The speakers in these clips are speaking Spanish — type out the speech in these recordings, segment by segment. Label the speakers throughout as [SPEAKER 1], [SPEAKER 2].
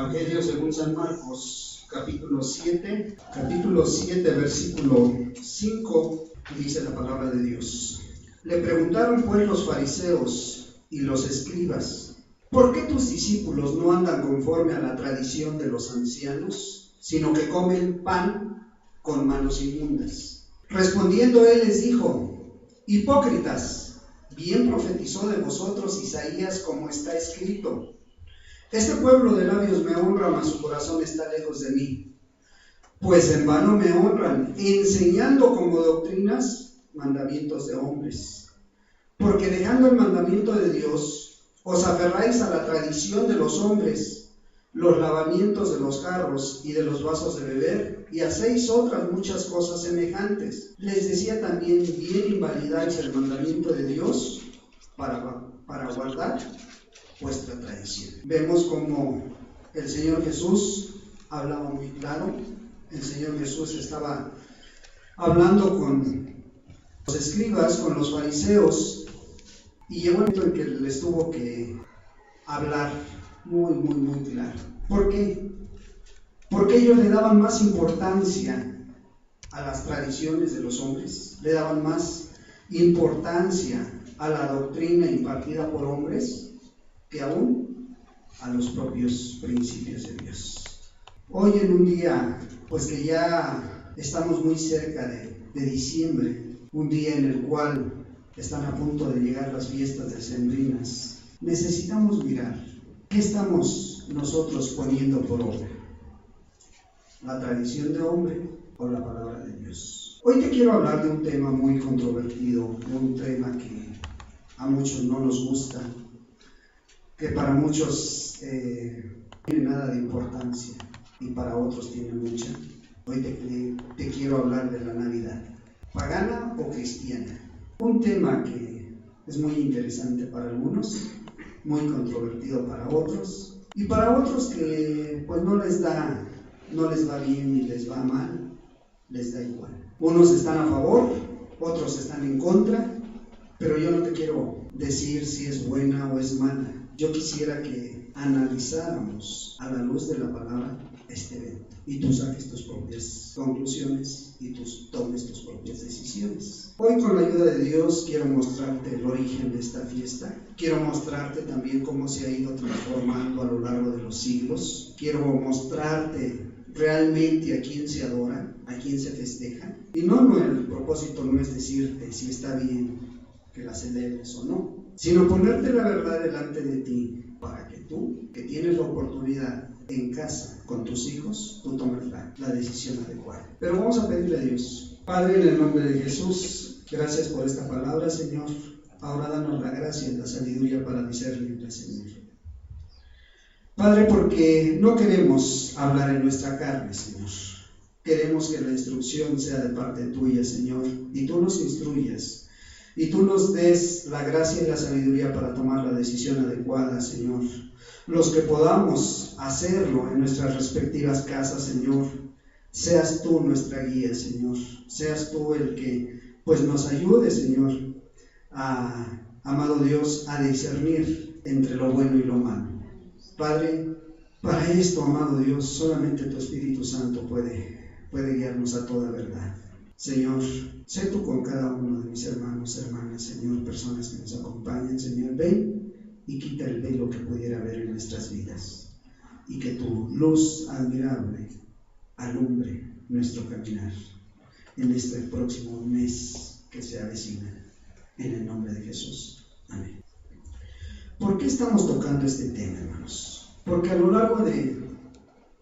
[SPEAKER 1] Evangelio según San Marcos, capítulo 7, versículo 5, dice la palabra de Dios. Le preguntaron pues los fariseos y los escribas: ¿por qué tus discípulos no andan conforme a la tradición de los ancianos, sino que comen pan con manos inmundas? Respondiendo él les dijo: hipócritas, bien profetizó de vosotros Isaías, como está escrito: este pueblo de labios me honra, mas su corazón está lejos de mí. Pues en vano me honran, enseñando como doctrinas mandamientos de hombres. Porque dejando el mandamiento de Dios, os aferráis a la tradición de los hombres, los lavamientos de los jarros y de los vasos de beber, y hacéis otras muchas cosas semejantes. Les decía también: bien invalidáis el mandamiento de Dios para guardar vuestra tradición. Vemos como el Señor Jesús hablaba muy claro. El Señor Jesús estaba hablando con los escribas, con los fariseos, y llegó un momento en que les tuvo que hablar muy claro. ¿Por qué? Porque ellos le daban más importancia a las tradiciones de los hombres, le daban más importancia a la doctrina impartida por hombres que aún a los propios principios de Dios. Hoy, en un día pues que ya estamos muy cerca de diciembre, un día en el cual están a punto de llegar las fiestas decembrinas, necesitamos mirar qué estamos nosotros poniendo por obra: la tradición de hombre o la palabra de Dios. Hoy te quiero hablar de un tema muy controvertido, de un tema que a muchos no nos gusta, que para muchos tiene nada de importancia y para otros tiene mucha. Hoy te quiero hablar de la Navidad, pagana o cristiana. Un tema que es muy interesante para algunos, muy controvertido para otros, y para otros que pues no les va bien ni les va mal, les da igual. Unos están a favor, otros están en contra, pero yo no te quiero decir si es buena o es mala. Yo quisiera que analizáramos a la luz de la palabra este evento, y tú saques tus propias conclusiones y tú tomes tus propias decisiones. Hoy, con la ayuda de Dios, quiero mostrarte el origen de esta fiesta. Quiero mostrarte también cómo se ha ido transformando a lo largo de los siglos. Quiero mostrarte realmente a quién se adora, a quién se festeja. Y no, el propósito no es decirte si está bien que la celebres o no, sino ponerte la verdad delante de ti para que tú, que tienes la oportunidad en casa con tus hijos, tú tomes la decisión adecuada. Pero vamos a pedirle a Dios. Padre, en el nombre de Jesús, gracias por esta palabra, Señor. Ahora danos la gracia y la sabiduría para discernirla, Señor. Padre, porque no queremos hablar en nuestra carne, Señor. Queremos que la instrucción sea de parte tuya, Señor, y tú nos instruyas. Y tú nos des la gracia y la sabiduría para tomar la decisión adecuada, Señor. Los que podamos hacerlo en nuestras respectivas casas, Señor, seas tú nuestra guía, Señor. Seas tú el que pues nos ayude, Señor, amado Dios, a discernir entre lo bueno y lo malo. Padre, para esto, amado Dios, solamente tu Espíritu Santo puede guiarnos a toda verdad. Señor, sé tú con cada uno de mis hermanos, hermanas, Señor, personas que nos acompañan. Señor, ven y quita el velo que pudiera haber en nuestras vidas, y que tu luz admirable alumbre nuestro caminar en este próximo mes que se avecina, en el nombre de Jesús. Amén. ¿Por qué estamos tocando este tema, hermanos? Porque a lo largo de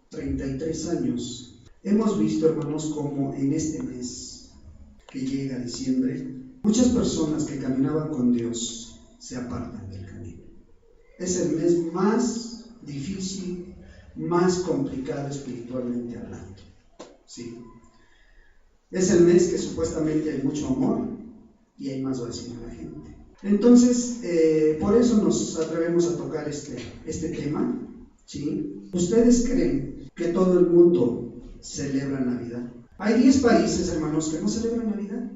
[SPEAKER 1] 33 años hemos visto, hermanos, cómo en este mes que llega diciembre, muchas personas que caminaban con Dios se apartan del camino. Es el mes más difícil, más complicado espiritualmente hablando. Sí. Es el mes que supuestamente hay mucho amor y hay más oración en la gente. Entonces, por eso nos atrevemos a tocar este tema. ¿Sí? ¿Ustedes creen que todo el mundo celebra Navidad? Hay 10 países, hermanos, que no celebran Navidad.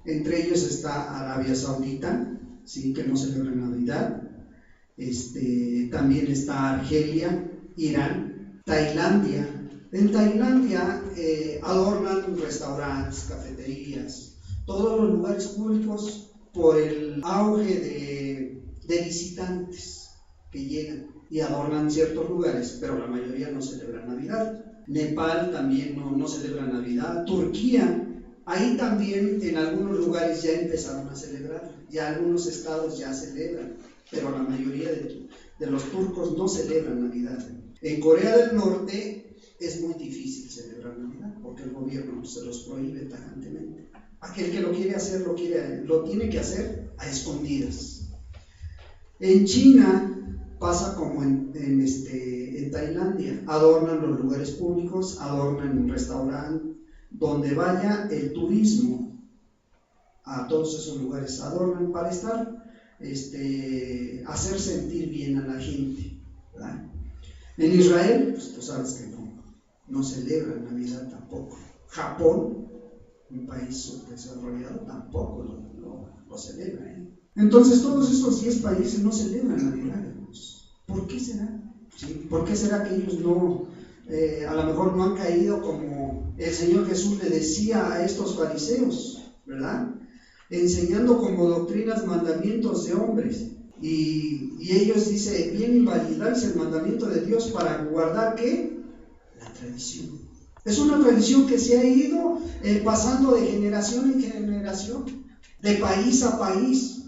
[SPEAKER 1] Entre ellos está Arabia Saudita, ¿sí?, que no celebra Navidad. También está Argelia, Irán, Tailandia. En Tailandia adornan restaurantes, cafeterías, todos los lugares públicos por el auge de visitantes que llegan y adornan ciertos lugares, pero la mayoría no celebra Navidad. Nepal también no celebra Navidad. Turquía, ahí también en algunos lugares ya empezaron a celebrar, ya algunos estados ya celebran, pero la mayoría de los turcos no celebran Navidad. En Corea del Norte es muy difícil celebrar Navidad porque el gobierno se los prohíbe tajantemente. Aquel que lo quiere hacer, lo tiene que hacer a escondidas. En China pasa como en Tailandia, adornan los lugares públicos, adornan un restaurante, donde vaya el turismo, a todos esos lugares adornan para hacer sentir bien a la gente, ¿verdad? En Israel, pues tú sabes que no celebra Navidad tampoco. Japón, un país subdesarrollado, tampoco lo celebra, ¿eh? Entonces todos estos 10 países no celebran Navidad, hermanos. ¿Por qué será? ¿Sí? ¿Por qué será que ellos a lo mejor no han caído como el Señor Jesús le decía a estos fariseos, ¿verdad? Enseñando como doctrinas mandamientos de hombres. Y ellos dicen, bien invalidáis el mandamiento de Dios para guardar ¿qué? La tradición. Es una tradición que se ha ido pasando de generación en generación, de país a país.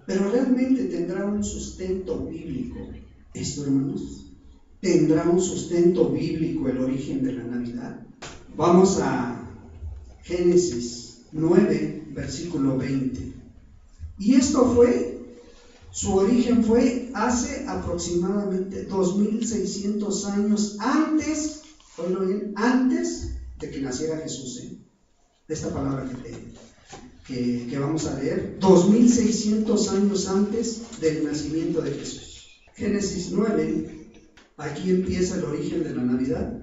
[SPEAKER 1] Pero realmente tendrá un sustento bíblico esto, hermanos. ¿Tendrá un sustento bíblico el origen de la Navidad? Vamos a Génesis 9, versículo 20. Y su origen fue hace aproximadamente 2600 años antes, oílo bien, antes de que naciera Jesús, esta palabra que vamos a leer, 2600 años antes del nacimiento de Jesús. Génesis 9, aquí empieza el origen de la Navidad,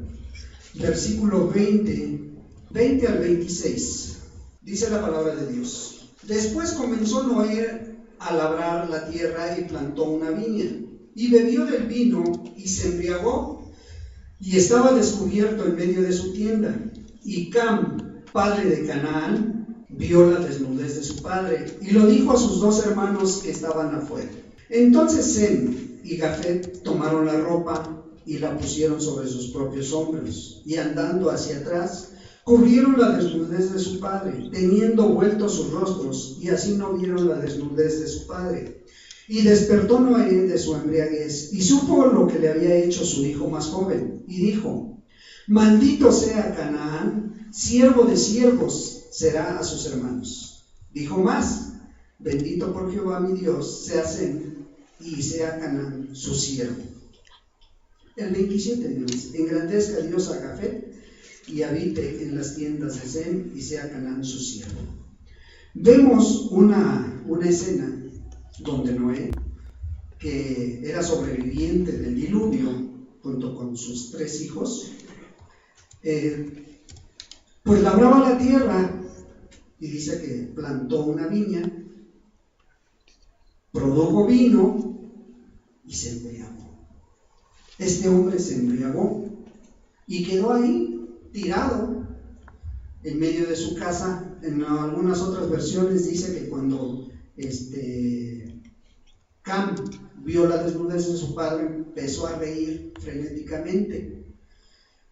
[SPEAKER 1] versículo 20 al 26, dice la palabra de Dios. Después comenzó Noé a labrar la tierra y plantó una viña, y bebió del vino y se embriagó, y estaba descubierto en medio de su tienda. Y Cam, padre de Canaán, vio la desnudez de su padre, y lo dijo a sus 2 hermanos que estaban afuera. Entonces Sem y Jafet tomaron la ropa y la pusieron sobre sus propios hombros, y andando hacia atrás, cubrieron la desnudez de su padre, teniendo vueltos sus rostros, y así no vieron la desnudez de su padre. Y despertó Noé de su embriaguez, y supo lo que le había hecho su hijo más joven, y dijo: maldito sea Canaán, siervo de siervos será a sus hermanos. Dijo más: bendito por Jehová mi Dios sea Sem, y sea Canaán su siervo. El 27 dice: engrandezca Dios a Jafet, y habite en las tiendas de Sem, y sea Canaán su siervo. Vemos una escena donde Noé, que era sobreviviente del diluvio, junto con sus 3 hijos, pues labraba la tierra, y dice que plantó una viña, produjo vino y se embriagó. Este hombre se embriagó y quedó ahí tirado en medio de su casa. En algunas otras versiones dice que cuando Cam vio la desnudez de su padre, empezó a reír frenéticamente,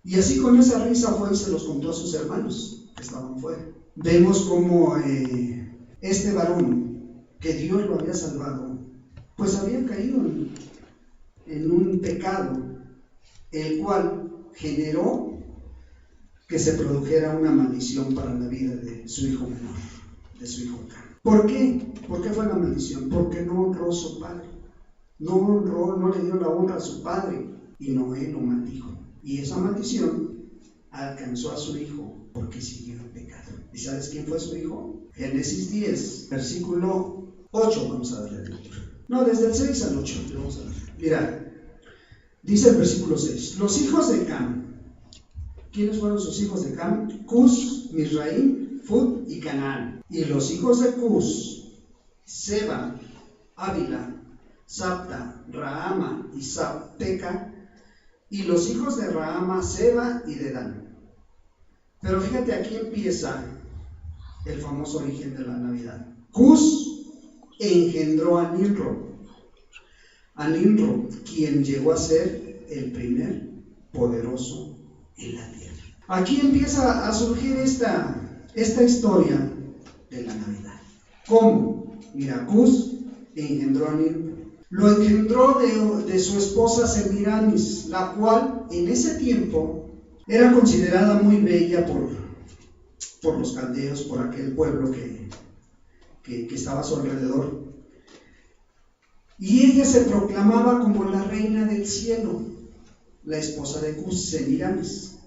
[SPEAKER 1] y así con esa risa fue y se los contó a sus hermanos que estaban fuera. Vemos como este varón, que Dios lo había salvado, pues había caído en un pecado, el cual generó que se produjera una maldición para la vida de su hijo menor, de su hijo Cam. ¿Por qué? ¿Por qué fue la maldición? Porque no honró a su padre, no le dio la honra a su padre, y Noé lo maldijo. Y esa maldición alcanzó a su hijo porque siguió el pecado. ¿Y sabes quién fue su hijo? Génesis 10, versículo 8, vamos a darle lectura. No, desde el 6 al 8, vamos a ver. Mira, dice el versículo 6, los hijos de Cam. ¿Quiénes fueron sus hijos de Cam? Cus, Misraim, Fut y Canaán. Y los hijos de Cus: Seba, Ávila, Sabta, Rahama y Sabteca. y los hijos de Rahama, Seba y Dedán. Pero fíjate, aquí empieza el famoso origen de la Navidad. Cus engendró a Nimrod, quien llegó a ser el primer poderoso en la tierra. Aquí empieza a surgir esta historia de la Navidad. ¿Cómo? Mira, Cus engendró a Nimrod. Lo engendró de su esposa Semiramis, la cual en ese tiempo era considerada muy bella por los caldeos, por aquel pueblo que estaba a su alrededor. Y ella se proclamaba como la reina del cielo, la esposa de Cus, Semiramis.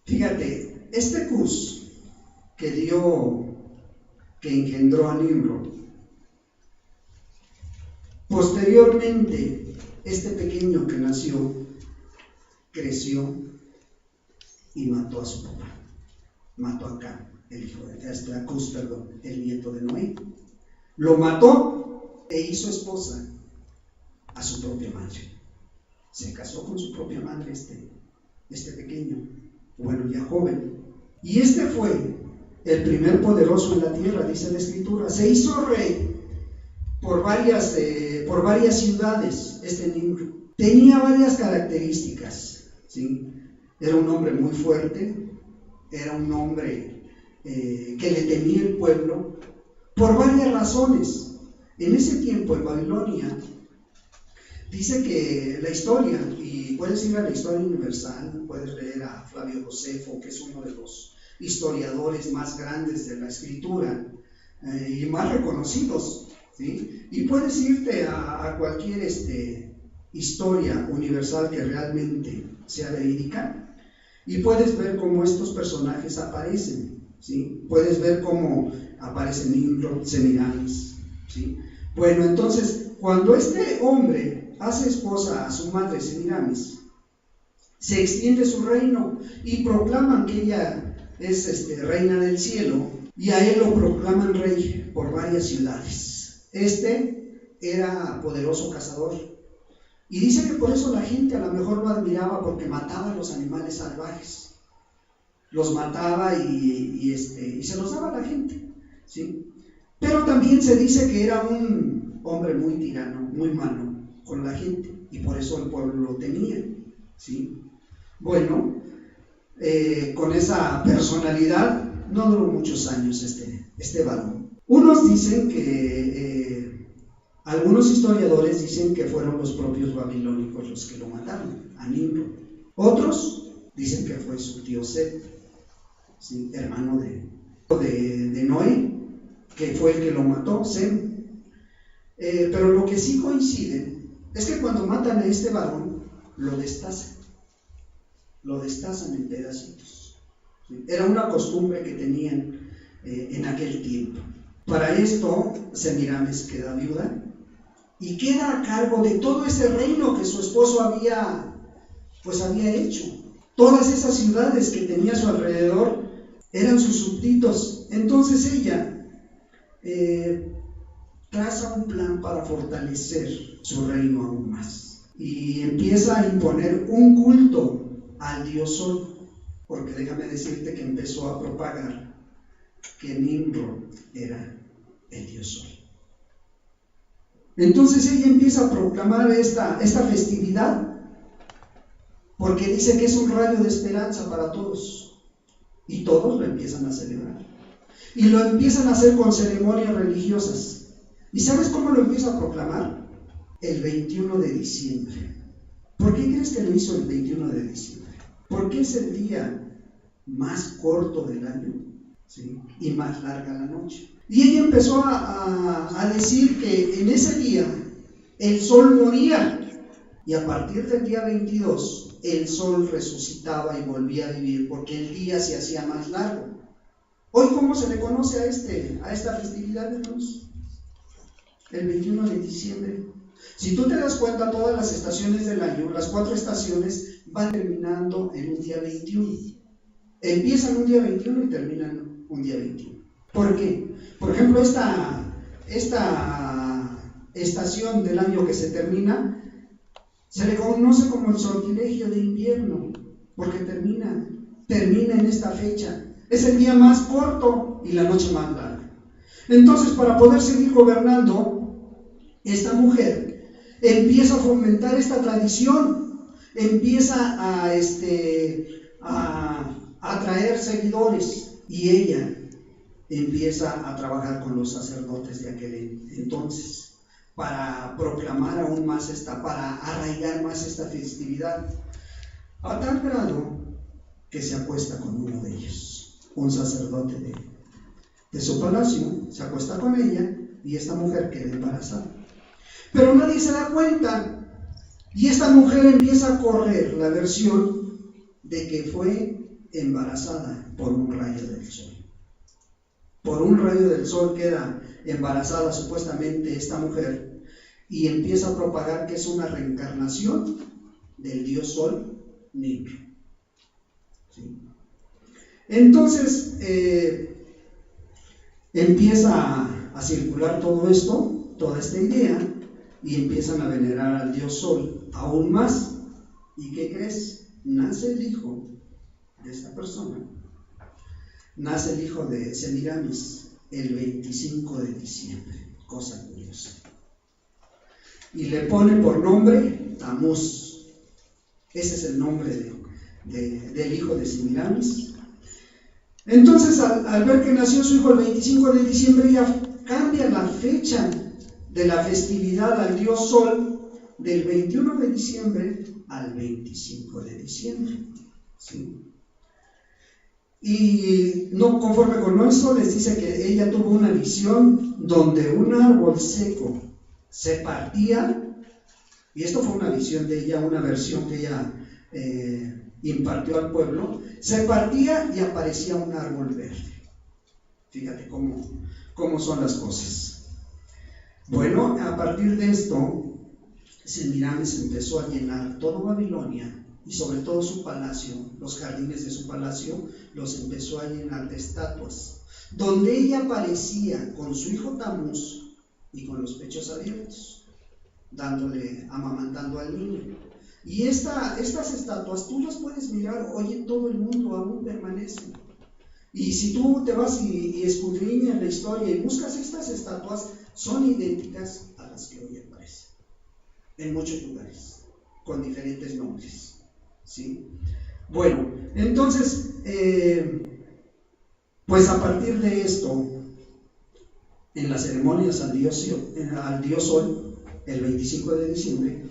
[SPEAKER 1] Fíjate, este Cus que engendró a Nimrod, posteriormente este pequeño que nació, creció y mató a su papá, mató a Cam, el nieto de Noé. Lo mató e hizo esposa a su propia madre. Se casó con su propia madre este pequeño, bueno, ya joven. Y este fue el primer poderoso en la tierra, dice la Escritura. Se hizo rey por varias ciudades. Nimrod tenía varias características, ¿sí? Era un hombre muy fuerte, era un hombre que le temía el pueblo, por varias razones. En ese tiempo en Babilonia, dice que la historia, y puedes ir a la historia universal, puedes leer a Flavio Josefo, que es uno de los historiadores más grandes de la escritura y más reconocidos, ¿sí? Y puedes irte a cualquier historia universal que realmente sea verídica, y puedes ver cómo estos personajes aparecen, ¿sí? Puedes ver cómo aparece Nimrod, Semiramis, ¿sí? Bueno, entonces, cuando este hombre hace esposa a su madre Semiramis, se extiende su reino y proclaman que ella es reina del cielo, y a él lo proclaman rey por varias ciudades. Era poderoso cazador, y dice que por eso la gente a lo mejor lo admiraba, porque mataba a los animales salvajes, los mataba y se los daba a la gente, ¿sí? Pero también se dice que era un hombre muy tirano, muy malo con la gente, y por eso el pueblo lo temía, ¿sí? Bueno, con esa personalidad no duró muchos años este varón. Unos dicen algunos historiadores dicen que fueron los propios babilónicos los que lo mataron, a Nimrod. Otros dicen que fue su tío Set, ¿sí? Hermano de Noé, que fue el que lo mató, Sem. Pero lo que sí coincide es que cuando matan a este varón, lo destazan en pedacitos, ¿sí? Era una costumbre que tenían en aquel tiempo. Para esto, Semiramis queda viuda y queda a cargo de todo ese reino que su esposo había hecho. Todas esas ciudades que tenía a su alrededor eran sus súbditos. Entonces ella traza un plan para fortalecer su reino aún más, y empieza a imponer un culto al dios Sol, porque déjame decirte que empezó a propagar que Nimrod era el dios Sol. Entonces ella empieza a proclamar esta festividad, porque dice que es un rayo de esperanza para todos, y todos lo empiezan a celebrar, y lo empiezan a hacer con ceremonias religiosas. ¿Y sabes cómo lo empieza a proclamar? El 21 de diciembre. ¿Por qué crees que lo hizo el 21 de diciembre? Porque es el día más corto del año, ¿sí? Y más larga la noche. Y ella empezó a decir que en ese día el sol moría, y a partir del día 22 el sol resucitaba y volvía a vivir, porque el día se hacía más largo. Hoy, ¿cómo se le conoce a esta festividad, hermanos? El 21 de diciembre. Si tú te das cuenta, todas las estaciones del año, las 4 estaciones, van terminando en un día 21. Empiezan un día 21 y terminan un día 21. ¿Por qué? Por ejemplo, esta estación del año que se termina Se le conoce como el sortilegio de invierno, porque termina en esta fecha. Es el día más corto y la noche más larga. Entonces, para poder seguir gobernando, esta mujer empieza a fomentar esta tradición, empieza a atraer seguidores, y ella empieza a trabajar con los sacerdotes de aquel entonces para proclamar aún más para arraigar más esta festividad, a tal grado que se acuesta con uno de ellos, un sacerdote de su palacio, se acuesta con ella y esta mujer queda embarazada. Pero nadie se da cuenta y esta mujer empieza a correr la versión de que fue embarazada por un rayo del sol. Por un rayo del sol queda embarazada supuestamente esta mujer y empieza a propagar que es una reencarnación del dios sol negro. ¿Sí? Entonces empieza a circular todo esto, toda esta idea, y empiezan a venerar al dios sol aún más. ¿Y qué crees? Nace el hijo de esta persona, nace el hijo de Semiramis el 25 de diciembre, cosa curiosa, y le pone por nombre Tamuz. Ese es el nombre del hijo de Semiramis. Entonces, al ver que nació su hijo el 25 de diciembre, ella cambia la fecha de la festividad al dios sol del 21 de diciembre al 25 de diciembre. ¿Sí? Y no conforme con eso, les dice que ella tuvo una visión donde un árbol seco se partía, y esto fue una visión de ella, una versión que ella impartió al pueblo, se partía y aparecía un árbol verde. Fíjate cómo son las cosas. Bueno, a partir de esto, Semiramis empezó a llenar todo Babilonia y sobre todo su palacio, los jardines de su palacio, los empezó a llenar de estatuas, donde ella aparecía con su hijo Tamuz y con los pechos abiertos, amamantando al niño. Y estas estatuas tú las puedes mirar hoy en todo el mundo, aún permanecen. Y si tú te vas y escudriñas la historia y buscas estas estatuas, son idénticas a las que hoy aparecen en muchos lugares, con diferentes nombres. ¿Sí? Bueno, entonces, pues a partir de esto, en las ceremonias al dios sol, el 25 de diciembre,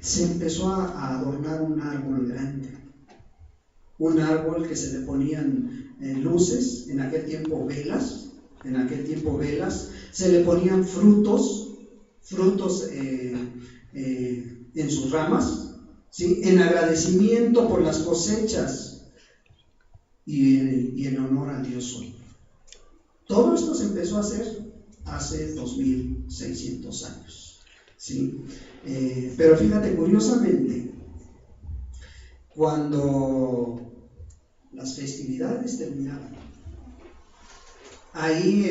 [SPEAKER 1] se empezó a adornar un árbol grande, un árbol que se le ponían luces, en aquel tiempo velas, se le ponían frutos en sus ramas, ¿sí? En agradecimiento por las cosechas y en honor al dios sol. Todo esto se empezó a hacer hace 2600 años, ¿sí? Pero fíjate, curiosamente, cuando las festividades terminaban, ahí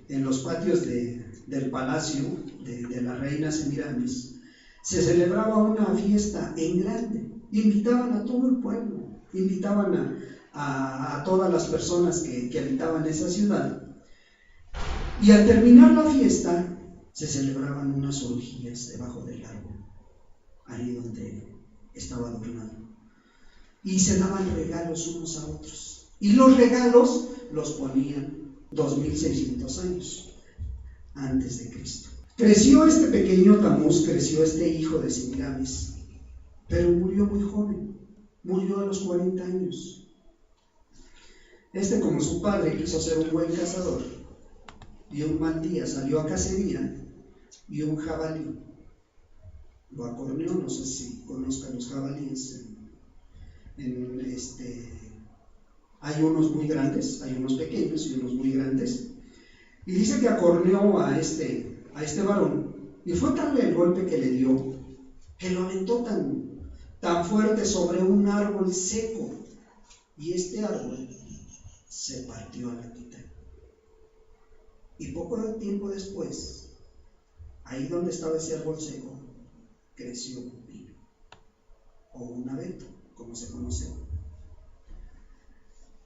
[SPEAKER 1] en los patios del palacio de la reina Semiramis, se celebraba una fiesta en grande. Invitaban a todo el pueblo, invitaban a todas las personas que habitaban esa ciudad, y al terminar la fiesta se celebraban unas orgías debajo del árbol, ahí donde estaba adornado, y se daban regalos unos a otros, y los regalos los ponían 2600 años antes de Cristo. Creció este pequeño Tamuz, creció este hijo de Semiramis, pero murió muy joven, murió a los 40 años. Como su padre quiso ser un buen cazador, y un mal día salió a cacería y un jabalí lo acorneó. No sé si conozcan los jabalíes. Hay unos muy grandes, hay unos pequeños y unos muy grandes, y dice que acorneó a este varón, y fue tal el golpe que le dio que lo aventó tan fuerte sobre un árbol seco, y este árbol se partió a la mitad. Y poco tiempo después, ahí donde estaba ese árbol seco, creció Cupido, o un abeto, como se conoce.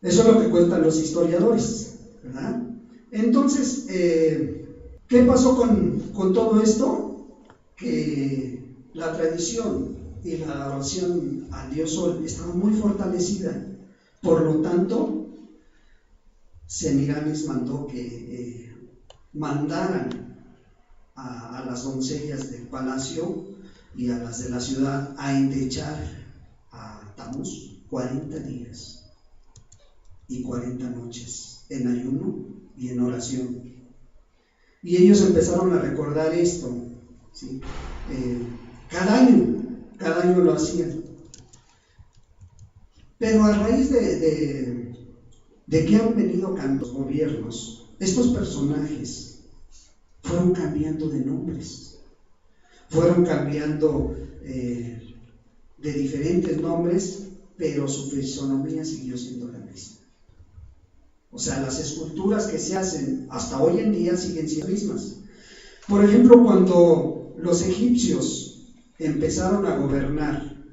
[SPEAKER 1] Eso es lo que cuentan los historiadores, ¿verdad? Entonces, ¿qué pasó con todo esto? Que la tradición y la adoración al dios Sol estaba muy fortalecida. Por lo tanto, Semíramis mandó que mandaran a las doncellas del palacio y a las de la ciudad a endechar a Tamuz 40 días y 40 noches en ayuno y en oración. Y ellos empezaron a recordar esto, ¿sí? Cada año lo hacían. Pero a raíz de que han venido los gobiernos, estos personajes fueron cambiando de nombres, fueron cambiando de diferentes nombres, pero su fisonomía siguió siendo la misma. O sea, las esculturas que se hacen hasta hoy en día siguen siendo las mismas. Por ejemplo, cuando los egipcios empezaron a gobernar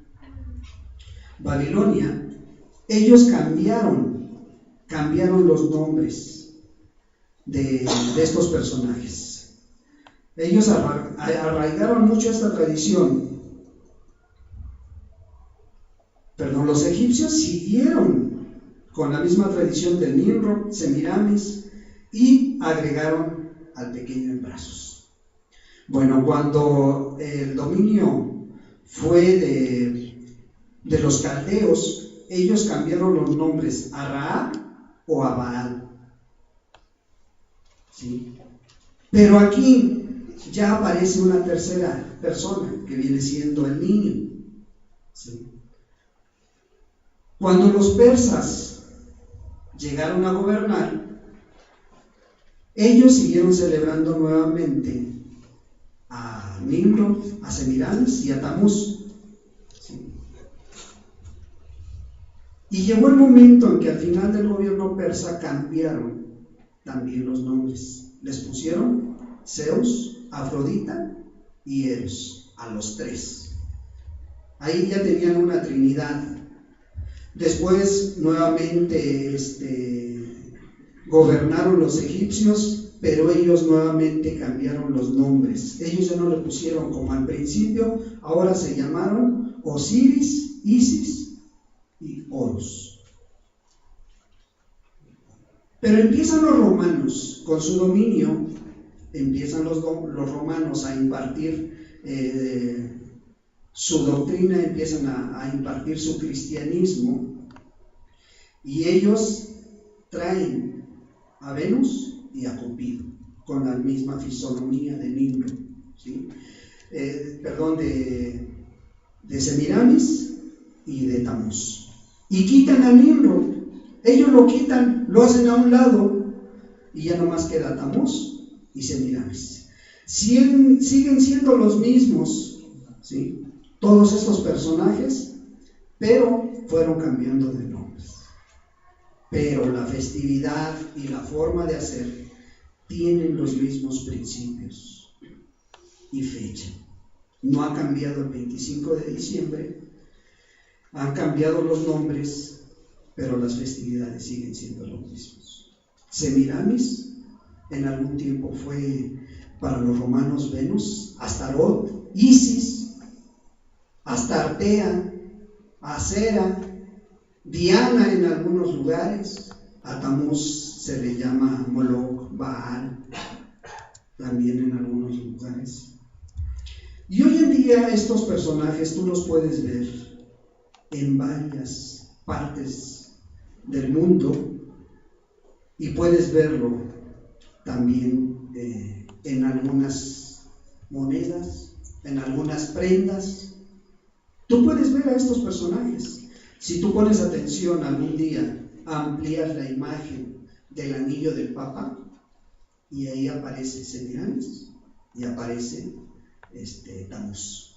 [SPEAKER 1] Babilonia, ellos cambiaron los nombres de estos personajes. Ellos arraigaron mucho esta tradición. Perdón, los egipcios siguieron con la misma tradición del Nimrod, Semíramis, y agregaron al pequeño en brazos. Bueno, cuando el dominio fue de los caldeos, ellos cambiaron los nombres a Ra o a Baal, ¿sí? Pero aquí ya aparece una tercera persona que viene siendo el niño, ¿sí? Cuando los persas llegaron a gobernar, ellos siguieron celebrando nuevamente a Nimrod, a Semíramis y a Tamuz, ¿sí? Y llegó el momento en que al final del gobierno persa cambiaron también los nombres. Les pusieron Zeus, Afrodita y Eros, a los tres. Ahí ya tenían una trinidad. Después nuevamente gobernaron los egipcios, pero ellos nuevamente cambiaron los nombres. Ellos ya no le pusieron como al principio, ahora se llamaron Osiris, Isis y Horus. Pero empiezan los romanos con su dominio, empiezan los romanos a impartir su doctrina, empiezan a impartir su cristianismo, y ellos traen a Venus y a Cupido con la misma fisonomía de Nimrod, ¿sí? De Semíramis y de Tamuz, y quitan a Nimrod. Ellos lo quitan, lo hacen a un lado, y ya nomás queda Tamuz y Semíramis. Siguen siendo los mismos, ¿sí? Todos estos personajes, pero fueron cambiando de nombres. Pero la festividad y la forma de hacer tienen los mismos principios y fecha. No ha cambiado el 25 de diciembre, han cambiado los nombres, pero las festividades siguen siendo los mismos. Semíramis en algún tiempo fue para los romanos Venus, Astarot, Isis, Astartea, Acera, Diana en algunos lugares. A Tamuz se le llama Moloch, Baal, también en algunos lugares. Y hoy en día estos personajes tú los puedes ver en varias partes del mundo, y puedes verlo también en algunas monedas, en algunas prendas. Tú puedes ver a estos personajes. Si tú pones atención algún día, amplías la imagen del anillo del Papa, y ahí aparece Semíramis y aparece Tamuz.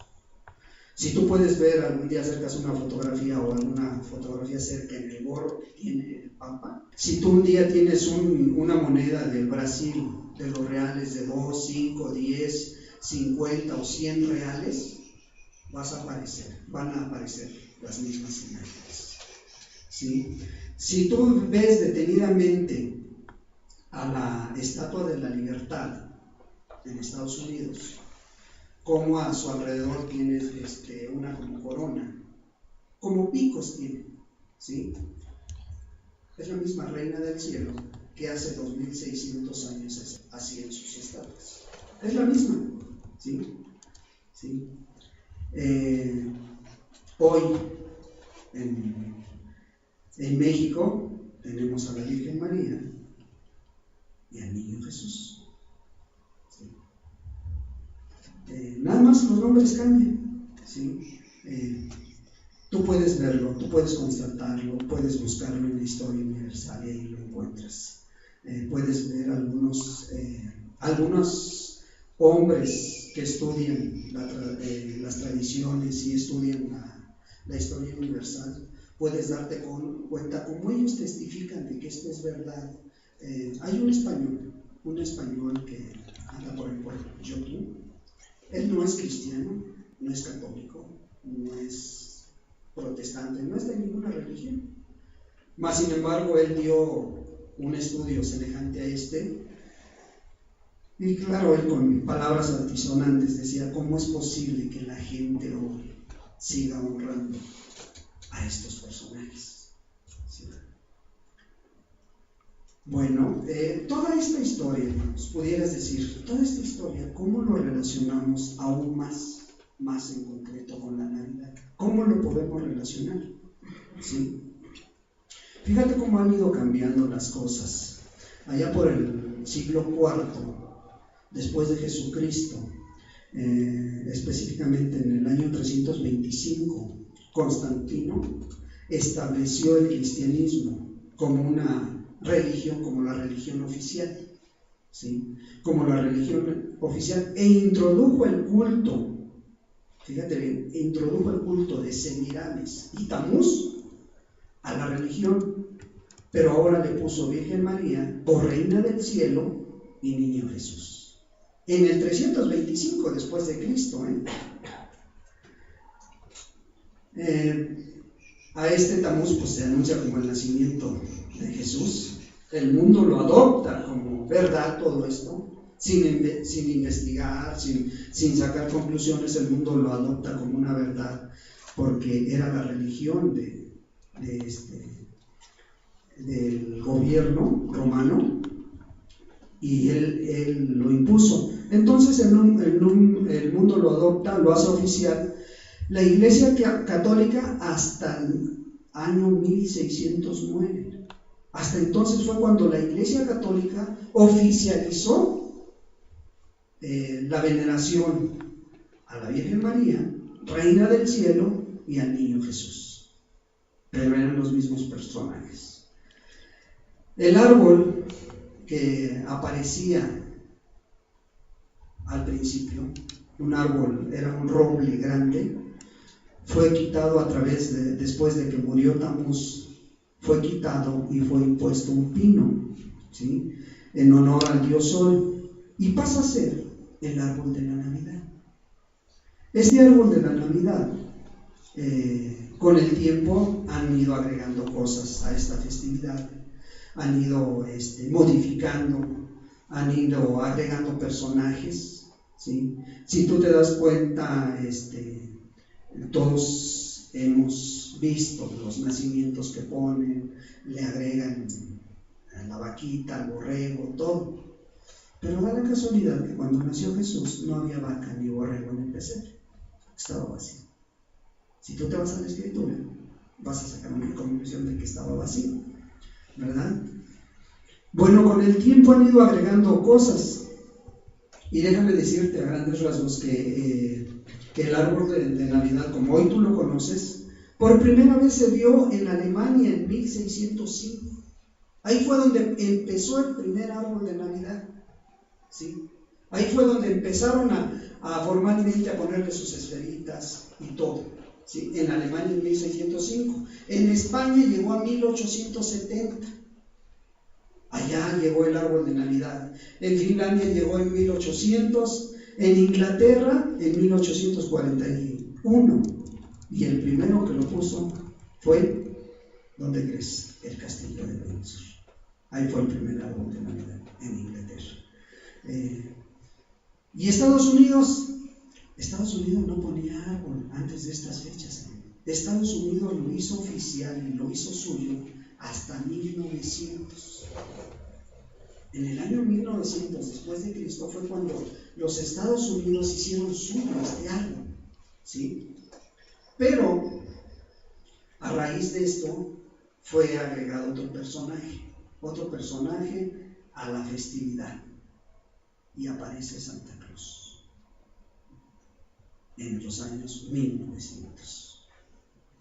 [SPEAKER 1] Si tú puedes ver, algún día acercas una fotografía o alguna fotografía cerca en el gorro que tiene el Papa. Si tú un día tienes una moneda del Brasil, de los reales de 2, 5, 10, 50 o 100 reales, van a aparecer las mismas imágenes. ¿Sí? Si tú ves detenidamente a la Estatua de la Libertad en Estados Unidos, como a su alrededor tienes una como corona, como picos tiene, ¿sí? Es la misma reina del cielo que hace 2600 años hacían sus estatuas. Es la misma, ¿sí? ¿Sí? Hoy en México tenemos a la Virgen María y al Niño Jesús. ¿Sí? Nada más los nombres cambian, ¿sí? Tú puedes verlo, tú puedes constatarlo, puedes buscarlo en la historia universal y ahí lo encuentras. Puedes ver algunos hombres que estudian las tradiciones y estudian la historia universal. Puedes darte cuenta cómo ellos testifican de que esto es verdad. Hay un español que anda por YouTube. Él no es cristiano, no es católico, no es protestante, no es de ninguna religión. Mas sin embargo, él dio un estudio semejante a este. Y claro, él con palabras altisonantes decía: ¿cómo es posible que la gente hoy siga honrando a estos personajes? ¿Sí? Bueno, toda esta historia, hermanos, pudieras decir, toda esta historia, ¿cómo lo relacionamos aún más en concreto con la Navidad? ¿Cómo lo podemos relacionar? ¿Sí? Fíjate cómo han ido cambiando las cosas. Allá por el siglo IV después de Jesucristo, específicamente en el año 325, Constantino estableció el cristianismo como una religión, como la religión oficial, ¿sí? Como la religión oficial, e introdujo el culto, fíjate bien, introdujo el culto de Semiramis y Tamuz a la religión, pero ahora le puso Virgen María o Reina del Cielo y Niño Jesús. En el 325 después de Cristo, a este Tamuz pues se anuncia como el nacimiento de Jesús. El mundo lo adopta como verdad todo esto, sin investigar, sin sacar conclusiones. El mundo lo adopta como una verdad porque era la religión del gobierno romano y él lo impuso. Entonces el mundo lo adopta, lo hace oficial. La Iglesia Católica hasta el año 1609. Hasta entonces fue cuando la Iglesia Católica oficializó la veneración a la Virgen María, Reina del Cielo, y al Niño Jesús. Pero eran los mismos personajes. El árbol que aparecía al principio, un árbol, era un roble grande, fue quitado después de que murió Tamuz, fue quitado y fue impuesto un pino, ¿sí? En honor al dios Sol, y pasa a ser el árbol de la Navidad. Este árbol de la Navidad, con el tiempo han ido agregando cosas a esta festividad, han ido modificando, han ido agregando personajes, ¿sí? Si tú te das cuenta, todos hemos visto los nacimientos que ponen, le agregan a la vaquita, al borrego, todo. Pero da la casualidad que cuando nació Jesús no había vaca ni borrego en el pesebre, estaba vacío. Si tú te vas a la Escritura, vas a sacar una conclusión de que estaba vacío, ¿verdad? Bueno, con el tiempo han ido agregando cosas, y déjame decirte a grandes rasgos que el árbol de Navidad, como hoy tú lo conoces, por primera vez se vio en Alemania en 1605. Ahí fue donde empezó el primer árbol de Navidad, ¿sí? Ahí fue donde empezaron a formalmente a ponerle sus esferitas y todo, ¿sí? En Alemania en 1605. En España llegó a 1870. Allá llegó el árbol de Navidad. En Finlandia llegó en 1800. En Inglaterra en 1841. uno. Y el primero que lo puso fue, ¿dónde crees? El castillo de Windsor. Ahí fue el primer árbol de Navidad en Inglaterra. Y Estados Unidos no ponía árbol antes de estas fechas. Estados Unidos lo hizo oficial y lo hizo suyo hasta 1900. En el año 1900, después de Cristo, fue cuando los Estados Unidos hicieron suyo este árbol, ¿sí? Pero a raíz de esto fue agregado otro personaje a la festividad, y aparece Santa Claus en los años 1900.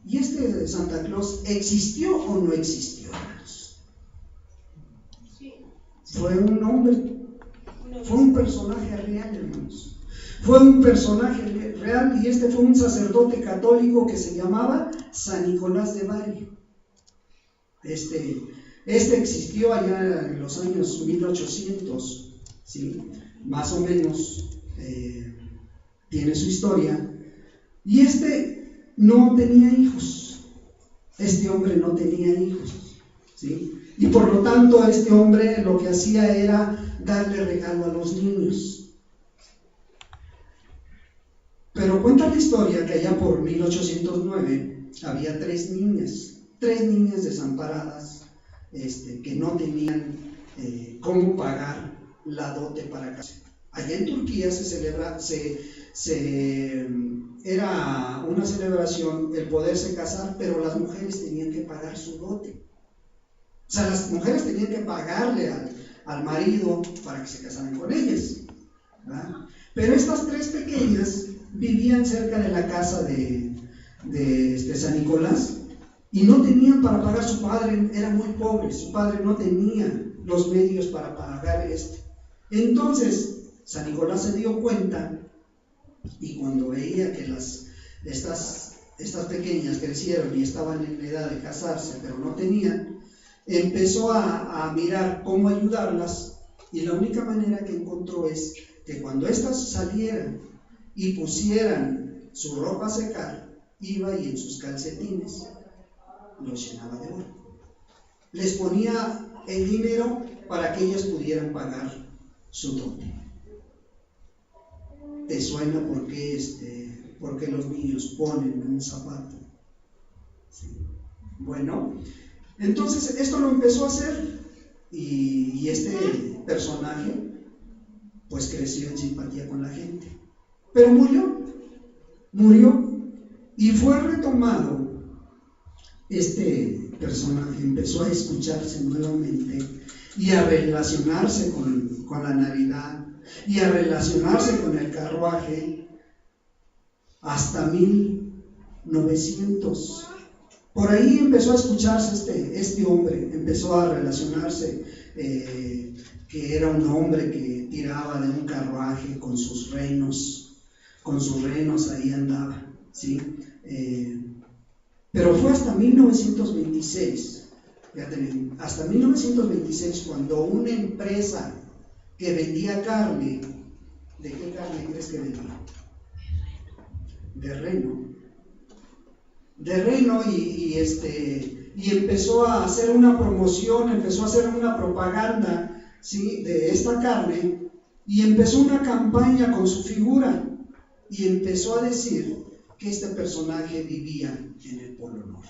[SPEAKER 1] ¿Y este Santa Claus existió o no existió, hermanos?
[SPEAKER 2] Sí.
[SPEAKER 1] Fue un hombre, fue un personaje real, hermanos. Fue un personaje real, y este fue un sacerdote católico que se llamaba San Nicolás de Bari. Este existió allá en los años 1800, ¿sí? Más o menos tiene su historia. Y no tenía hijos. Este hombre no tenía hijos, ¿sí? Y por lo tanto este hombre lo que hacía era darle regalo a los niños. Pero cuenta la historia que allá por 1809 había tres niñas desamparadas, que no tenían cómo pagar la dote para casarse. Allá en Turquía era una celebración el poderse casar, pero las mujeres tenían que pagar su dote. O sea, las mujeres tenían que pagarle al marido para que se casaran con ellas, ¿verdad? Pero estas tres pequeñas vivían cerca de la casa de San Nicolás, y no tenían para pagar. Su padre era muy pobre, su padre no tenía los medios para pagar esto. Entonces San Nicolás se dio cuenta, y cuando veía que estas pequeñas crecieron y estaban en edad de casarse pero no tenían, empezó a mirar cómo ayudarlas, y la única manera que encontró es que cuando éstas salieran y pusieran su ropa a secar, iba y en sus calcetines los llenaba de oro. Les ponía el dinero para que ellas pudieran pagar su dote. ¿Te suena por qué los niños ponen un zapato? ¿Sí? Bueno, entonces esto lo empezó a hacer, y este personaje pues creció en simpatía con la gente, pero murió, y fue retomado. Este personaje empezó a escucharse nuevamente y a relacionarse con la Navidad y a relacionarse con el carruaje hasta 1900. Por ahí empezó a escucharse este hombre, empezó a relacionarse, que era un hombre que tiraba de un carruaje con sus renos ahí andaba, ¿sí? Pero fue hasta 1926, hasta 1926, cuando una empresa que vendía carne, ¿de qué carne crees que vendía? De reno, y empezó a hacer una promoción, empezó a hacer una propaganda, ¿sí?, de esta carne, y empezó una campaña con su figura, y empezó a decir que este personaje vivía en el Polo Norte.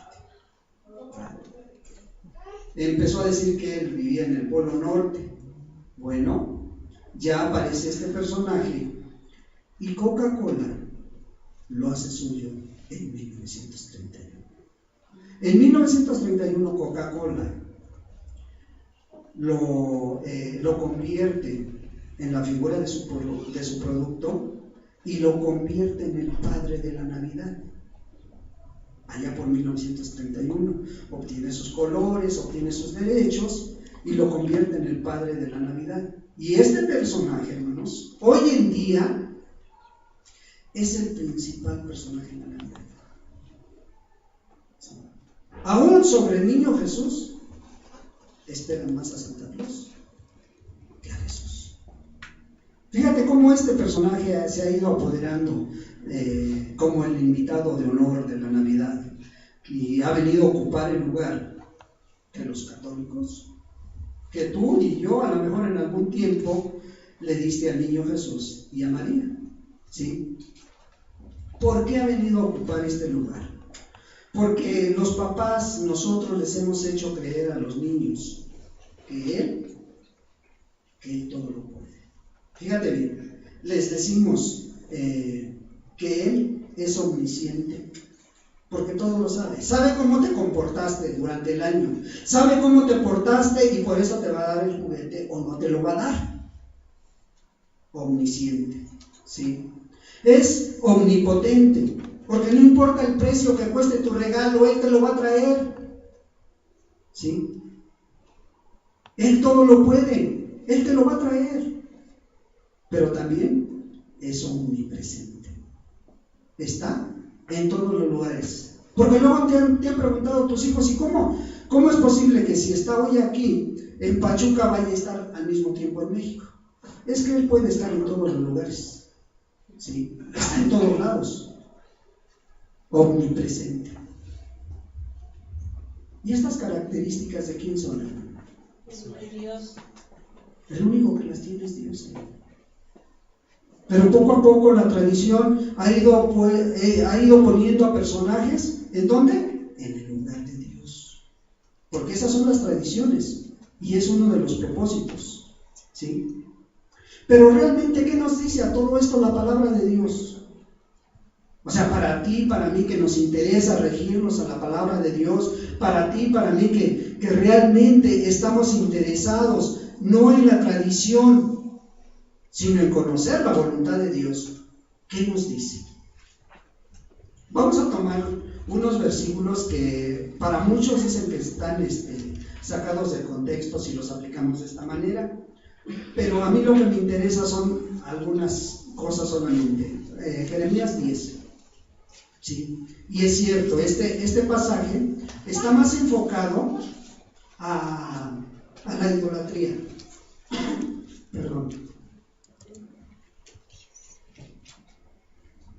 [SPEAKER 1] Empezó a decir que él vivía en el Polo Norte. Bueno, ya aparece este personaje, y Coca-Cola lo hace suyo en 1931. En 1931 Coca-Cola lo convierte en la figura de su producto, y lo convierte en el padre de la Navidad. Allá por 1931 obtiene sus colores, obtiene sus derechos, y lo convierte en el padre de la Navidad. Y este personaje, hermanos, hoy en día es el principal personaje en la Navidad. ¿Sí? Aún sobre el niño Jesús esperan más a Santa Claus que a Jesús. Fíjate fíjate cómo este personaje se ha ido apoderando como el invitado de honor de la Navidad y ha venido a ocupar el lugar de los católicos, que tú y yo a lo mejor en algún tiempo le diste al niño Jesús y a María, ¿sí? ¿Por qué ha venido a ocupar este lugar? Porque los papás, nosotros les hemos hecho creer a los niños que Él todo lo puede. Fíjate bien, les decimos que Él es omnisciente, porque todo lo sabe. Sabe cómo te comportaste durante el año, sabe cómo te portaste y por eso te va a dar el juguete o no te lo va a dar. Omnisciente, ¿sí? Es omnipotente, porque no importa el precio que cueste tu regalo, Él te lo va a traer, ¿sí? Él todo lo puede, Él te lo va a traer, pero también es omnipresente. Está en todos los lugares. Porque luego te han preguntado tus hijos, ¿y cómo es posible que si está hoy aquí, en Pachuca, vaya a estar al mismo tiempo en México? Es que Él puede estar en todos los lugares, ¿sí? Está en todos lados, omnipresente. ¿Y estas características de quién son, hermano?
[SPEAKER 2] De Dios.
[SPEAKER 1] El único que las tiene es Dios. Pero poco a poco la tradición ha ido poniendo a personajes, ¿en dónde? En el lugar de Dios. Porque esas son las tradiciones y es uno de los propósitos, ¿sí? Pero realmente, ¿qué nos dice a todo esto la palabra de Dios? O sea, para ti, para mí, que nos interesa regirnos a la palabra de Dios, para ti, para mí, que realmente estamos interesados no en la tradición, sino en conocer la voluntad de Dios. ¿Qué nos dice? Vamos a tomar unos versículos que para muchos dicen que están sacados de contexto si los aplicamos de esta manera, pero a mí lo que me interesa son algunas cosas solamente. Jeremías 10. Sí, y es cierto, este pasaje está más enfocado a la idolatría. Perdón.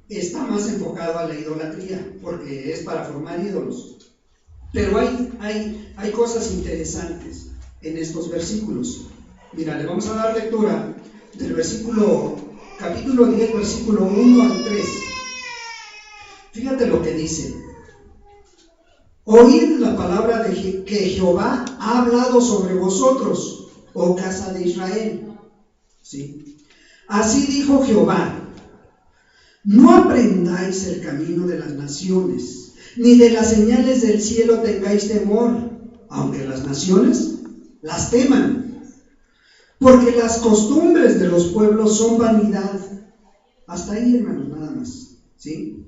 [SPEAKER 1] Está más enfocado a la idolatría, porque es para formar ídolos. Pero hay cosas interesantes en estos versículos. Mira, le vamos a dar lectura del capítulo 10, versículo 1 al 3. Fíjate lo que dice: oíd la palabra que Jehová ha hablado sobre vosotros, oh casa de Israel. ¿Sí? Así dijo Jehová: no aprendáis el camino de las naciones, ni de las señales del cielo tengáis temor, aunque las naciones las teman. Porque las costumbres de los pueblos son vanidad. Hasta ahí, hermanos, nada más. ¿Sí?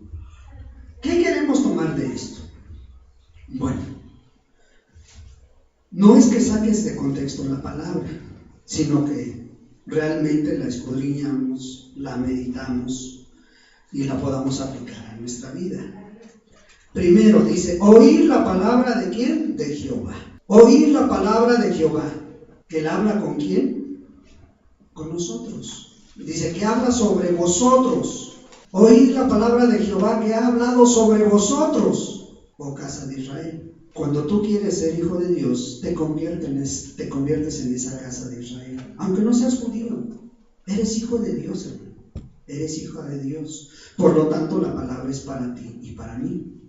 [SPEAKER 1] ¿Qué queremos tomar de esto? Bueno, no es que saques de contexto la palabra, sino que realmente la escudriñamos, la meditamos y la podamos aplicar a nuestra vida. Primero dice, oír la palabra ¿de quién? De Jehová. Oír la palabra de Jehová. ¿Que él habla con quién? Con nosotros. Dice que habla sobre vosotros. Oíd la palabra de Jehová que ha hablado sobre vosotros, oh casa de Israel. Cuando tú quieres ser hijo de Dios, te conviertes en esa casa de Israel. Aunque no seas judío, eres hijo de Dios, hermano. Eres hija de Dios. Por lo tanto, la palabra es para ti y para mí.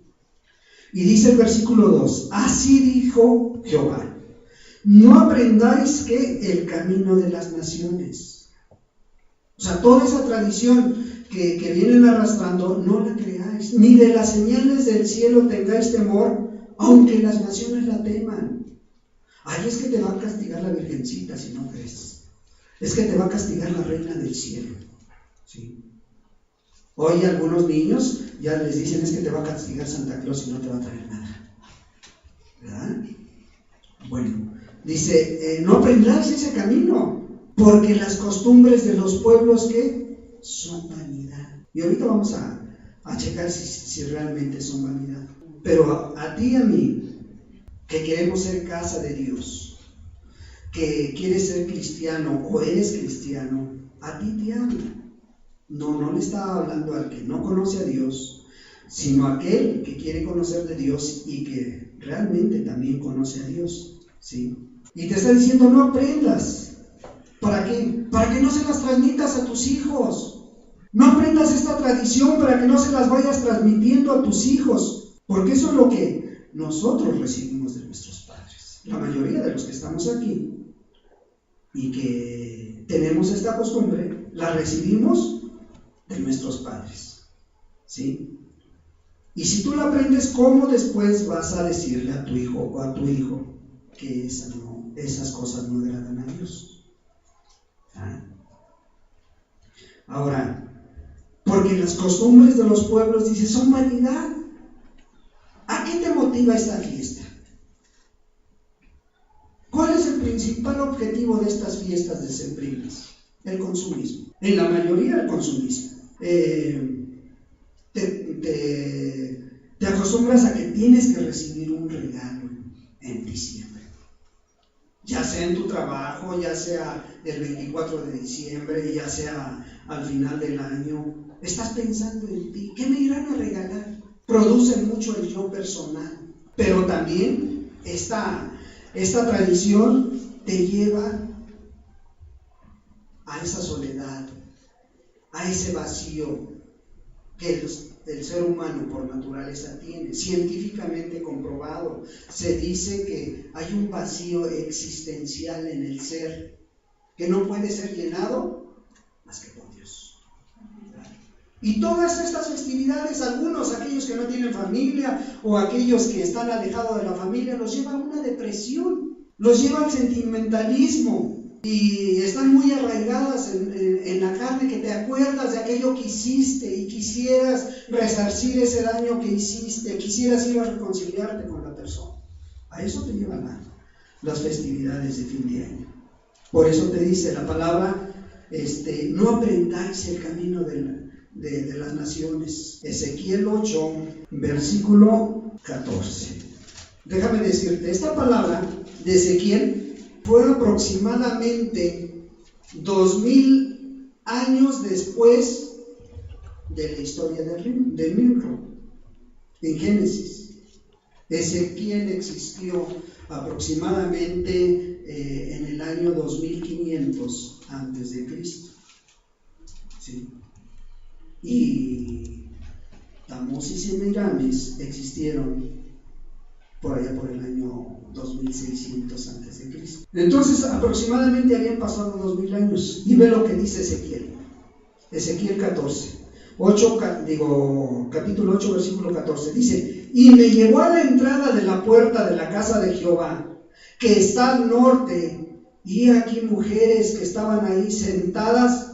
[SPEAKER 1] Y dice el versículo 2, así dijo Jehová: no aprendáis que el camino de las naciones. O sea, toda esa tradición que vienen arrastrando, no la creáis, ni de las señales del cielo tengáis temor, aunque las naciones la teman. Ay, es que te va a castigar la Virgencita si no crees. Es que te va a castigar la Reina del Cielo. ¿Sí? Hoy algunos niños ya les dicen, es que te va a castigar Santa Claus y no te va a traer nada. ¿Verdad? Bueno, dice, no aprendáis ese camino, porque las costumbres de los pueblos que son vanidad. Y ahorita vamos a checar si realmente son vanidad. Pero a ti y a mí, que queremos ser casa de Dios, que quieres ser cristiano o eres cristiano, a ti te habla. No le está hablando al que no conoce a Dios, sino a aquel que quiere conocer de Dios y que realmente también conoce a Dios, ¿sí? Y te está diciendo, no aprendas. ¿Para qué? Para que no se las transmitas a tus hijos. No aprendas esta tradición para que no se las vayas transmitiendo a tus hijos, porque eso es lo que nosotros recibimos de nuestros padres. La mayoría de los que estamos aquí y que tenemos esta costumbre, la recibimos de nuestros padres, ¿sí? Y si tú la aprendes, ¿cómo después vas a decirle a tu hijo o a tu hijo que esas cosas no agradan a Dios? Ahora, porque las costumbres de los pueblos, dice, son vanidad. ¿A qué te motiva esta fiesta? ¿Cuál es el principal objetivo de estas fiestas decembrinas? El consumismo. En la mayoría, el consumismo. Te acostumbras a que tienes que recibir un regalo en diciembre. Ya sea en tu trabajo, ya sea el 24 de diciembre, ya sea al final del año. Estás pensando en ti. ¿Qué me irán a regalar? Produce mucho el yo personal. Pero también esta tradición te lleva a esa soledad, a ese vacío que el ser humano por naturaleza tiene. Científicamente comprobado, se dice que hay un vacío existencial en el ser que no puede ser llenado más que por Dios. Y todas estas festividades, aquellos que no tienen familia o aquellos que están alejados de la familia, los lleva a una depresión, los lleva al sentimentalismo. Y están muy arraigadas en la carne, que te acuerdas de aquello que hiciste y quisieras resarcir ese daño que hiciste, quisieras ir a reconciliarte con la persona. A eso te llevan las festividades de fin de año. Por eso te dice la palabra, no aprendáis el camino de las naciones. Ezequiel 8, versículo 14. Déjame decirte, esta palabra de Ezequiel fue aproximadamente 2000 años después de la historia del libro, en Génesis. Ezequiel existió aproximadamente en el año 2500 antes de Cristo, ¿sí? Y Tamuz y Semiramis existieron por allá por el año 2600 antes de Cristo. Entonces aproximadamente habían pasado 2000 años. Y ve lo que dice Ezequiel 14, capítulo 8, versículo 14. Dice: y me llevó a la entrada de la puerta de la casa de Jehová, que está al norte, y aquí mujeres que estaban ahí sentadas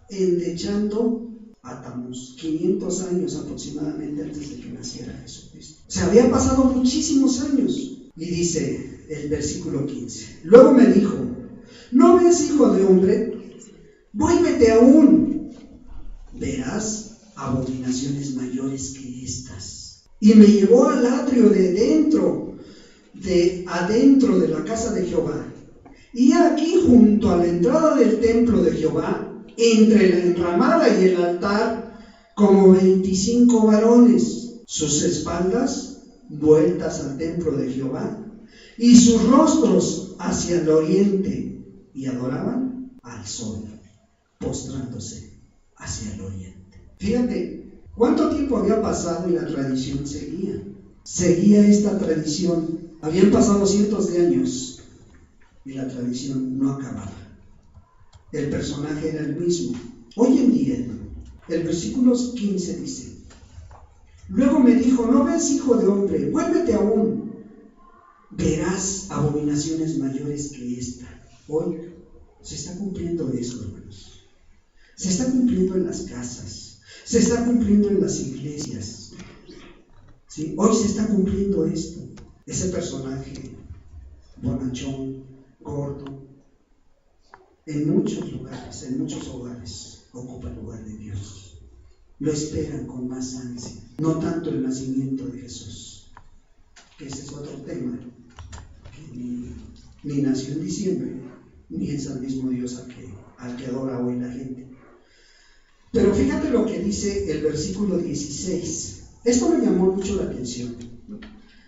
[SPEAKER 1] endechando a Tamuz, 500 años aproximadamente antes de que naciera Jesucristo. O sea, habían pasado muchísimos años. Y dice el versículo 15: luego me dijo: ¿no ves, hijo de hombre? Vuélvete aún, verás abominaciones mayores que estas. Y me llevó al atrio adentro de la casa de Jehová. Y aquí, junto a la entrada del templo de Jehová, entre la enramada y el altar, como 25 varones, sus espaldas vueltas al templo de Jehová, y sus rostros hacia el oriente, y adoraban al sol, postrándose hacia el oriente. Fíjate cuánto tiempo había pasado y la tradición seguía esta tradición. Habían pasado cientos de años y la tradición no acababa. El personaje era el mismo. Hoy en día, el versículo 15 dice: luego me dijo: ¿no ves, hijo de hombre? Vuélvete aún, verás abominaciones mayores que esta. Hoy se está cumpliendo esto, hermanos. Se está cumpliendo en las casas, se está cumpliendo en las iglesias, ¿sí? Hoy se está cumpliendo esto. Ese personaje bonachón, gordo, en muchos lugares, en muchos hogares, ocupa el lugar de Dios. Lo esperan con más ansia, no tanto el nacimiento de Jesús, que ese es otro tema, que ni nació en diciembre, ni es al mismo Dios al que adora hoy la gente. Pero fíjate lo que dice el versículo 16. Esto me llamó mucho la atención.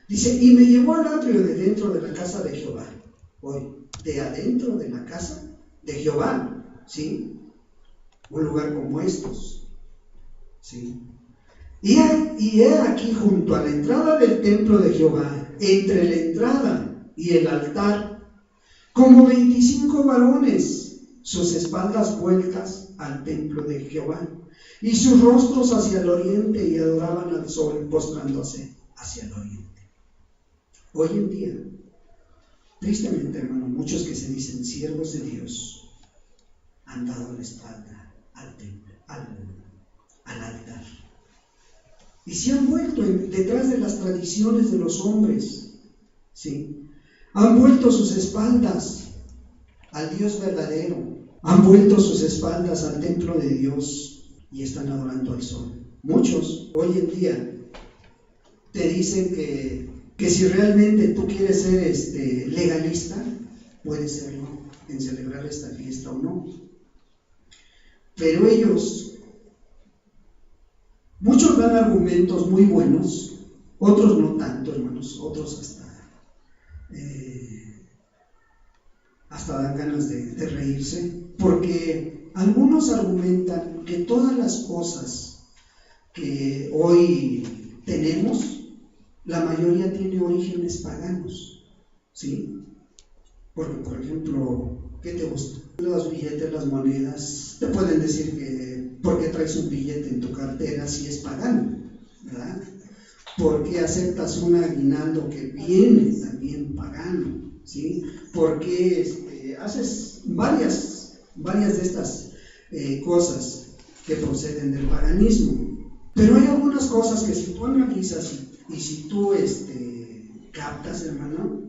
[SPEAKER 1] Dice, y me llevó al atrio de dentro de la casa de Jehová. Hoy, de adentro de la casa de Jehová, ¿sí? Un lugar como estos, ¿sí? Y he aquí junto a la entrada del templo de Jehová, entre la entrada y el altar, como 25 varones, sus espaldas vueltas al templo de Jehová, y sus rostros hacia el oriente, y adoraban al sol, postrándose hacia el oriente. Hoy en día, tristemente, hermano, muchos que se dicen siervos de Dios han dado la espalda al templo, al altar. Y se han vuelto detrás de las tradiciones de los hombres, ¿sí? Han vuelto sus espaldas al Dios verdadero, han vuelto sus espaldas al templo de Dios y están adorando al sol. Muchos hoy en día te dicen que si realmente tú quieres ser legalista, puedes serlo en celebrar esta fiesta o no. Pero muchos dan argumentos muy buenos, otros no tanto, hermanos, otros hasta dan ganas de reírse, porque algunos argumentan que todas las cosas que hoy tenemos, la mayoría tiene orígenes paganos, ¿sí? Porque, por ejemplo, ¿qué te gusta? Los billetes, las monedas, te pueden decir que porque traes un billete en tu cartera si es pagano, ¿verdad? Porque aceptas un aguinaldo que viene también pagano, ¿sí? Porque haces varias de estas cosas que proceden del paganismo. Pero hay algunas cosas que si tú analizas y si tú captas, hermano,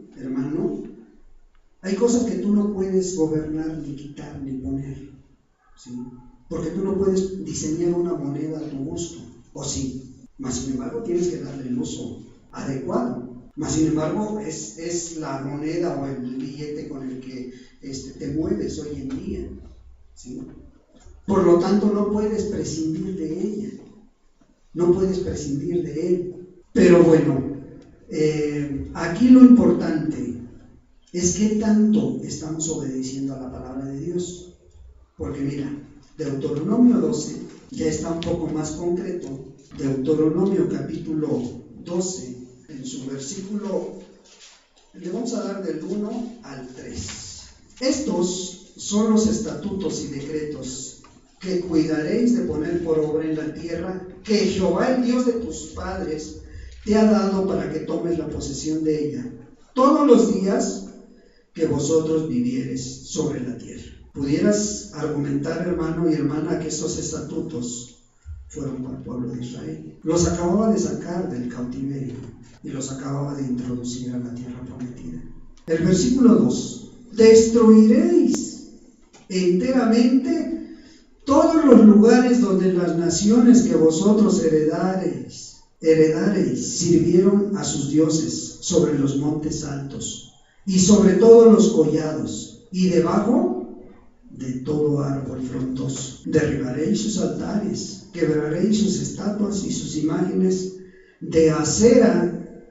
[SPEAKER 1] hay cosas que tú no puedes gobernar, ni quitar, ni poner, ¿sí? Porque tú no puedes diseñar una moneda a tu gusto, o sí, mas sin embargo tienes que darle el uso adecuado. Mas sin embargo es la moneda o el billete con el que te mueves hoy en día, ¿sí? Por lo tanto no puedes prescindir de ella, no puedes prescindir de él. Pero bueno, aquí lo importante es qué tanto estamos obedeciendo a la palabra de Dios. Porque mira, Deuteronomio 12 ya está un poco más concreto. Deuteronomio capítulo 12, en su versículo, le vamos a dar del 1 al 3. Estos son los estatutos y decretos que cuidaréis de poner por obra en la tierra que Jehová, el Dios de tus padres, te ha dado para que tomes la posesión de ella todos los días que vosotros viviereis sobre la tierra. Pudieras argumentar, hermano y hermana, que estos estatutos fueron para el pueblo de Israel. Los acababa de sacar del cautiverio y los acababa de introducir a la tierra prometida. El versículo 2: destruiréis enteramente todos los lugares donde las naciones que vosotros heredareis sirvieron a sus dioses sobre los montes altos y sobre todos los collados y debajo de todo árbol frondoso. Derribaréis sus altares, quebraréis sus estatuas y sus imágenes de acera,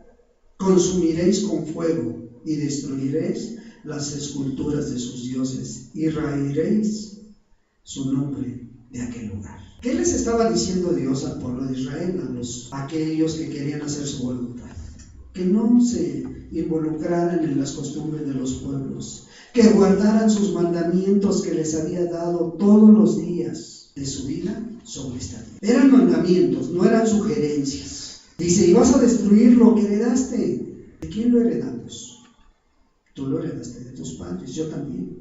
[SPEAKER 1] consumiréis con fuego y destruiréis las esculturas de sus dioses y raeréis su nombre de aquel lugar. ¿Qué les estaba diciendo Dios al pueblo de Israel, a aquellos que querían hacer su voluntad? Que no se involucraran en las costumbres de los pueblos, que guardaran sus mandamientos que les había dado todos los días de su vida sobre esta tierra. Eran mandamientos, no eran sugerencias. Dice, y vas a destruir lo que heredaste. ¿De quién lo heredamos? Tú lo heredaste de tus padres, yo también,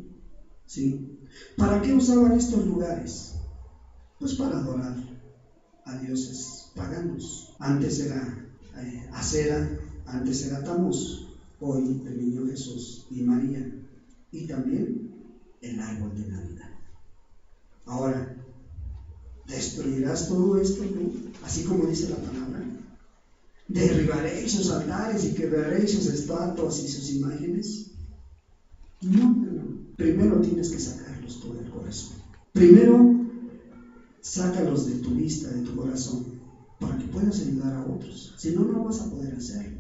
[SPEAKER 1] ¿sí? ¿Para qué usaban estos lugares? Pues para adorar a dioses paganos. Antes era Acera, antes era Tamuz, hoy el niño Jesús y María, y también el árbol de Navidad. Ahora, ¿destruirás todo esto tú? Así como dice la palabra. ¿Derribaréis sus altares y quebraréis sus estatuas y sus imágenes? No. Primero tienes que sacarlos tú del corazón. corazón. Primero, sácalos de tu vista, de tu corazón, para que puedas ayudar a otros. Si no, no vas a poder hacerlo.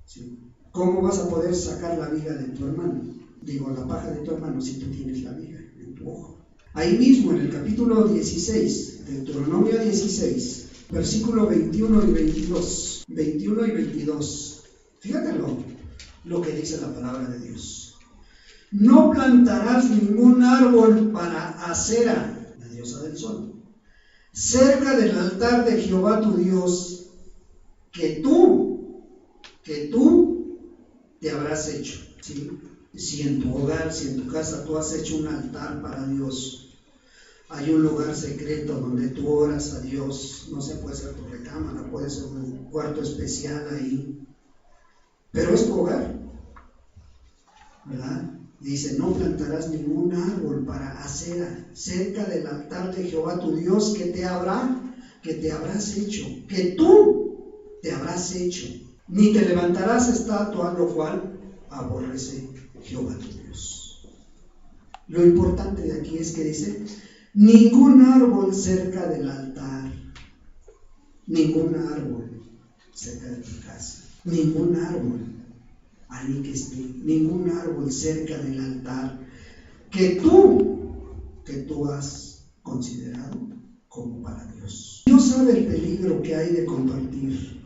[SPEAKER 1] ¿Sí? ¿Cómo vas a poder sacar la viga de tu hermano? Digo, la paja de tu hermano si tú tienes la viga en tu ojo. Ahí mismo, en el capítulo 16, Deuteronomio 16, versículo 21 y 22. 21 y 22. Fíjate lo que dice la palabra de Dios. No plantarás ningún árbol para Acera, la diosa del sol, cerca del altar de Jehová tu Dios, que tú te habrás hecho. ¿Sí? Si en tu hogar, si en tu casa tú has hecho un altar para Dios, hay un lugar secreto donde tú oras a Dios, no sé, puede ser tu recámara, puede ser un cuarto especial ahí, pero es tu hogar, ¿verdad? Dice, no plantarás ningún árbol para Acera, cerca del altar de Jehová tu Dios, que te habrás hecho, que tú te habrás hecho, ni te levantarás estatua, lo cual aborrece Jehová tu Dios. Lo importante de aquí es que dice, ningún árbol cerca del altar, ningún árbol cerca de tu casa, ningún árbol ahí que esté, ningún árbol cerca del altar que tú has considerado como para Dios. Dios sabe el peligro que hay de compartir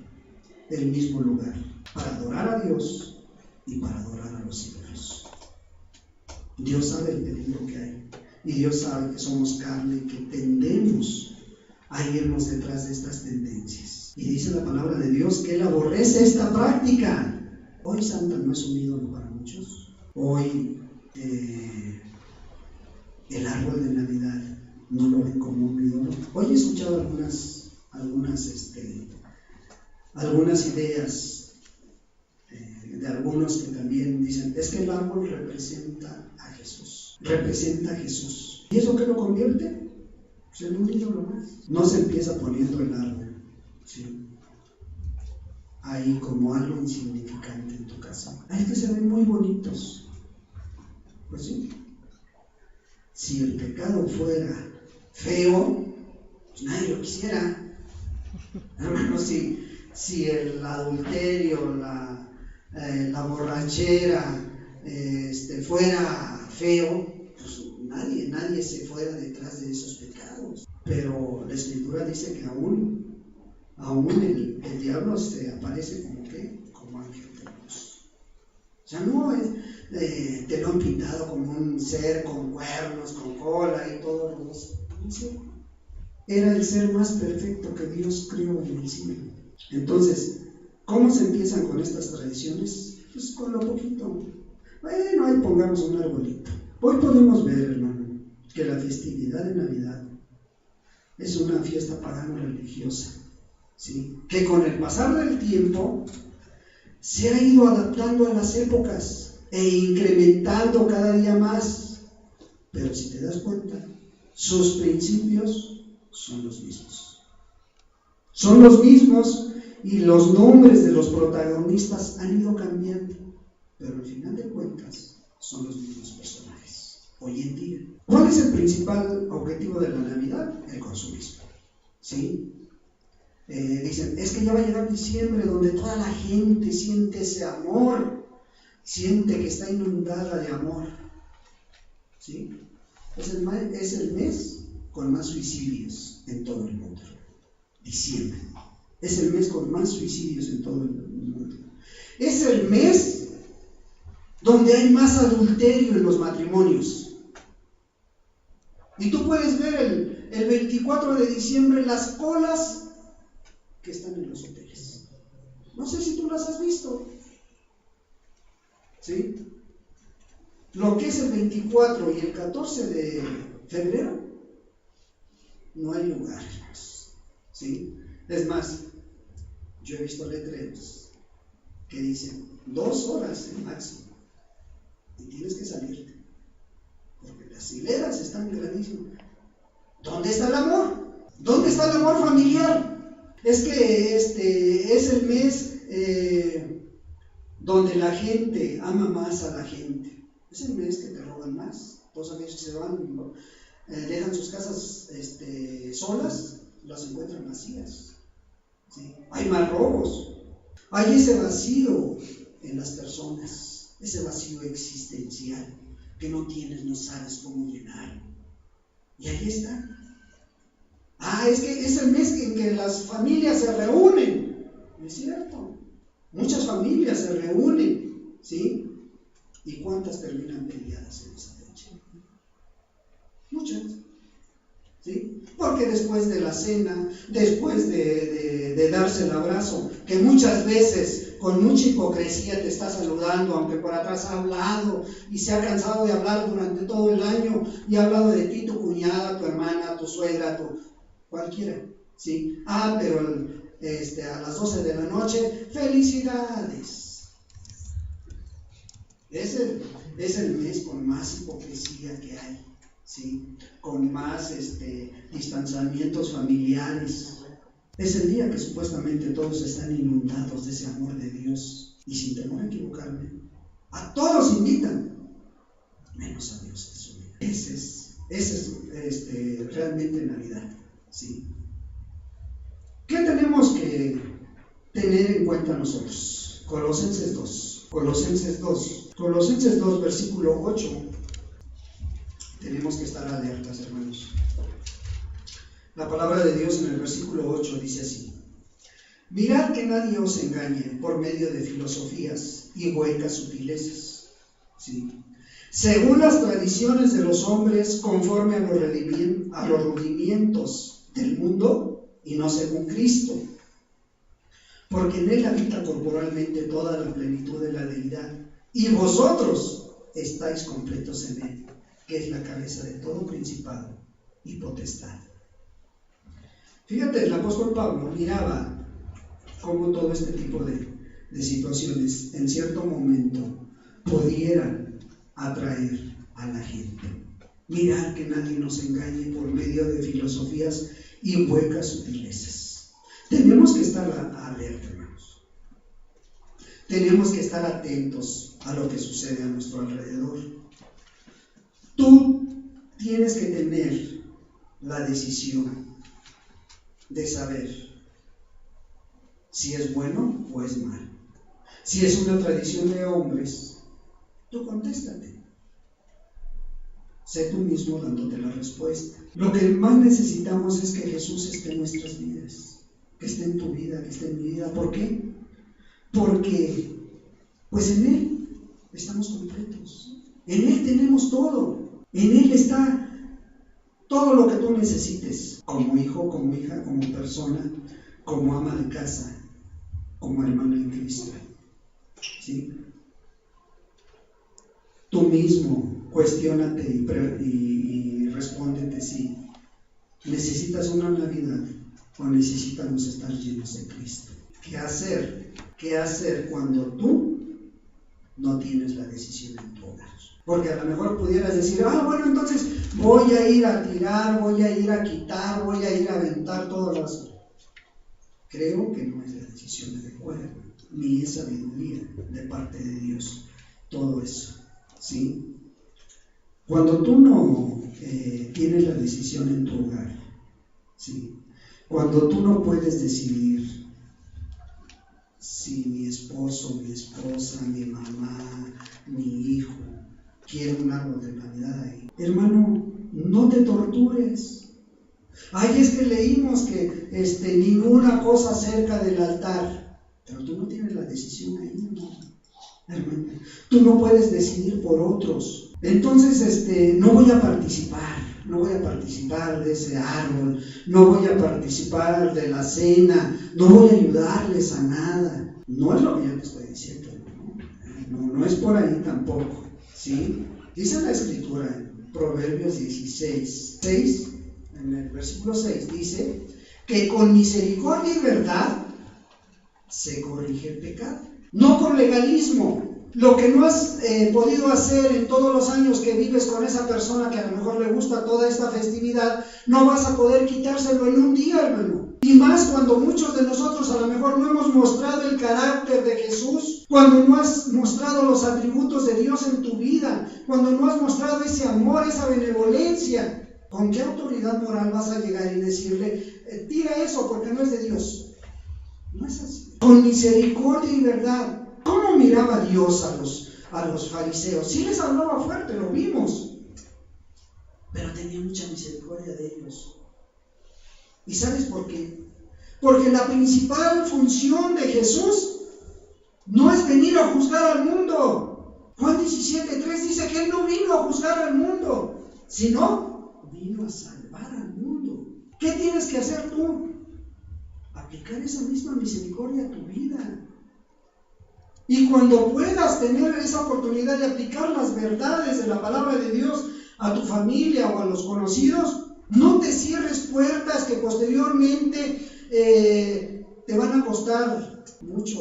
[SPEAKER 1] el mismo lugar para adorar a Dios y para adorar a los ídolos. Dios sabe el peligro que hay y Dios sabe que somos carne y que tendemos a irnos detrás de estas tendencias. Y dice la palabra de Dios que Él aborrece esta práctica. Hoy Santa no es un ídolo para muchos. Hoy el árbol de Navidad no lo ven como un ídolo. Hoy he escuchado algunas ideas de algunos que también dicen, es que el árbol representa a Jesús. Representa a Jesús. ¿Y eso qué lo convierte? Pues en un ídolo más. No se empieza poniendo el árbol, ¿sí? Ahí como algo insignificante en tu casa. Hay que se ven muy bonitos. Pues sí. Si el pecado fuera feo, pues nadie lo quisiera. Hermano, si el adulterio, la borrachera fuera feo, pues nadie se fuera detrás de esos pecados. Pero la Escritura dice que aún el diablo se aparece como ángel de luz. O sea, no te lo han pintado como un ser con cuernos, con cola y todo lo demás. Era el ser más perfecto que Dios creó en el cielo. Entonces, ¿cómo se empiezan con estas tradiciones? Pues con lo poquito. Bueno, ahí pongamos un arbolito. Hoy podemos ver, hermano, que la festividad de Navidad es una fiesta pagana religiosa. ¿Sí? Que con el pasar del tiempo se ha ido adaptando a las épocas e incrementando cada día más, pero si te das cuenta, sus principios son los mismos y los nombres de los protagonistas han ido cambiando, pero al final de cuentas son los mismos personajes hoy en día. ¿Cuál es el principal objetivo de la Navidad? El consumismo, ¿sí? Dicen, es que ya va a llegar diciembre donde toda la gente siente ese amor, siente que está inundada de amor, ¿sí? Es el mes con más suicidios en todo el mundo. Diciembre es el mes con más suicidios en todo el mundo. Es el mes donde hay más adulterio en los matrimonios. Y tú puedes ver el 24 de diciembre las colas que están en los hoteles. No sé si tú las has visto. ¿Sí? Lo que es el 24 y el 14 de febrero, no hay lugares. ¿Sí? Es más, yo he visto letreros que dicen 2 horas máximo y tienes que salirte porque las hileras están grandísimas. ¿Dónde está el amor? ¿Dónde está el amor familiar? Es que es el mes donde la gente ama más a la gente. Es el mes que te roban más, Todos aquellos que se van, dejan sus casas solas, las encuentran vacías. ¿Sí? Hay más robos. Hay ese vacío en las personas, ese vacío existencial que no tienes, no sabes cómo llenar. Y ahí está. Es que es el mes en que las familias se reúnen. ¿No es cierto? Muchas familias se reúnen, ¿sí? ¿Y cuántas terminan peleadas en esa fecha? Muchas, ¿sí? Porque después de la cena, después de darse el abrazo, que muchas veces con mucha hipocresía te está saludando, aunque por atrás ha hablado y se ha cansado de hablar durante todo el año y ha hablado de ti, tu cuñada, tu hermana, tu suegra, cualquiera, ¿sí? Pero a las 12 de la noche, ¡felicidades! Es el mes con más hipocresía que hay, ¿sí? Con más distanciamientos familiares. Es el día que supuestamente todos están inundados de ese amor de Dios. Y sin temor a equivocarme, a todos invitan, menos a Dios en su vida. Ese es realmente Navidad, ¿sí? ¿Qué tenemos que tener en cuenta nosotros? Colosenses 2, versículo 8. Tenemos que estar alertas, hermanos. La palabra de Dios en el versículo 8 dice así: mirad que nadie os engañe por medio de filosofías y huecas sutilezas, ¿sí? Según las tradiciones de los hombres, conforme a los rudimientos del mundo y no según Cristo, porque en él habita corporalmente toda la plenitud de la deidad, y vosotros estáis completos en él, que es la cabeza de todo principado y potestad. Fíjate, el apóstol Pablo miraba cómo todo este tipo de situaciones en cierto momento pudieran atraer a la gente. Mirad que nadie nos engañe por medio de filosofías y huecas sutilezas. Tenemos que estar alerta, hermanos. Tenemos que estar atentos a lo que sucede a nuestro alrededor. Tú tienes que tener la decisión de saber si es bueno o es malo. Si es una tradición de hombres, tú contéstate. Sé tú mismo dándote la respuesta. Lo que más necesitamos es que Jesús esté en nuestras vidas, que esté en tu vida, que esté en mi vida. ¿Por qué? Porque pues en Él estamos completos. En Él tenemos todo. En Él está todo lo que tú necesites, como hijo, como hija, como persona, como ama de casa, como hermano en Cristo, ¿sí? Tú mismo cuestiónate y respóndete si necesitas una Navidad o necesitamos estar llenos de Cristo. ¿Qué hacer? ¿Qué hacer cuando tú no tienes la decisión en tu hogar? Porque a lo mejor pudieras decir, bueno, entonces voy a ir a tirar, voy a ir a quitar, voy a ir a aventar todas las... Creo que no es la decisión adecuada, ni es sabiduría de parte de Dios, todo eso, ¿sí? Cuando tú no tienes la decisión en tu hogar, ¿sí? Cuando tú no puedes decidir si mi esposo, mi esposa, mi mamá, mi hijo quiere un árbol de Navidad ahí. Hermano, no te tortures. Es que leímos que ninguna cosa cerca del altar. Pero tú no tienes la decisión ahí, hermano. Tú no puedes decidir por otros. Entonces, no voy a participar de ese árbol, no voy a participar de la cena, no voy a ayudarles a nada. No es lo que yo te estoy diciendo, no es por ahí tampoco, ¿sí? Dice la Escritura en Proverbios 16, 6, en el versículo 6, dice que con misericordia y verdad se corrige el pecado, no con legalismo. Lo que no has podido hacer en todos los años que vives con esa persona que a lo mejor le gusta toda esta festividad, no vas a poder quitárselo en un día, hermano. Y más cuando muchos de nosotros a lo mejor no hemos mostrado el carácter de Jesús, cuando no has mostrado los atributos de Dios en tu vida, cuando no has mostrado ese amor, esa benevolencia, ¿con qué autoridad moral vas a llegar y decirle, tira eso porque no es de Dios? No es así. Con misericordia y verdad. ¿Cómo miraba Dios a los fariseos? Sí les hablaba fuerte, lo vimos, pero tenía mucha misericordia de ellos. ¿Y sabes por qué? Porque la principal función de Jesús no es venir a juzgar al mundo. Juan 17:3 dice que Él no vino a juzgar al mundo, sino vino a salvar al mundo. ¿Qué tienes que hacer tú? Aplicar esa misma misericordia a tu vida. Y cuando puedas tener esa oportunidad de aplicar las verdades de la palabra de Dios a tu familia o a los conocidos, no te cierres puertas que posteriormente te van a costar mucha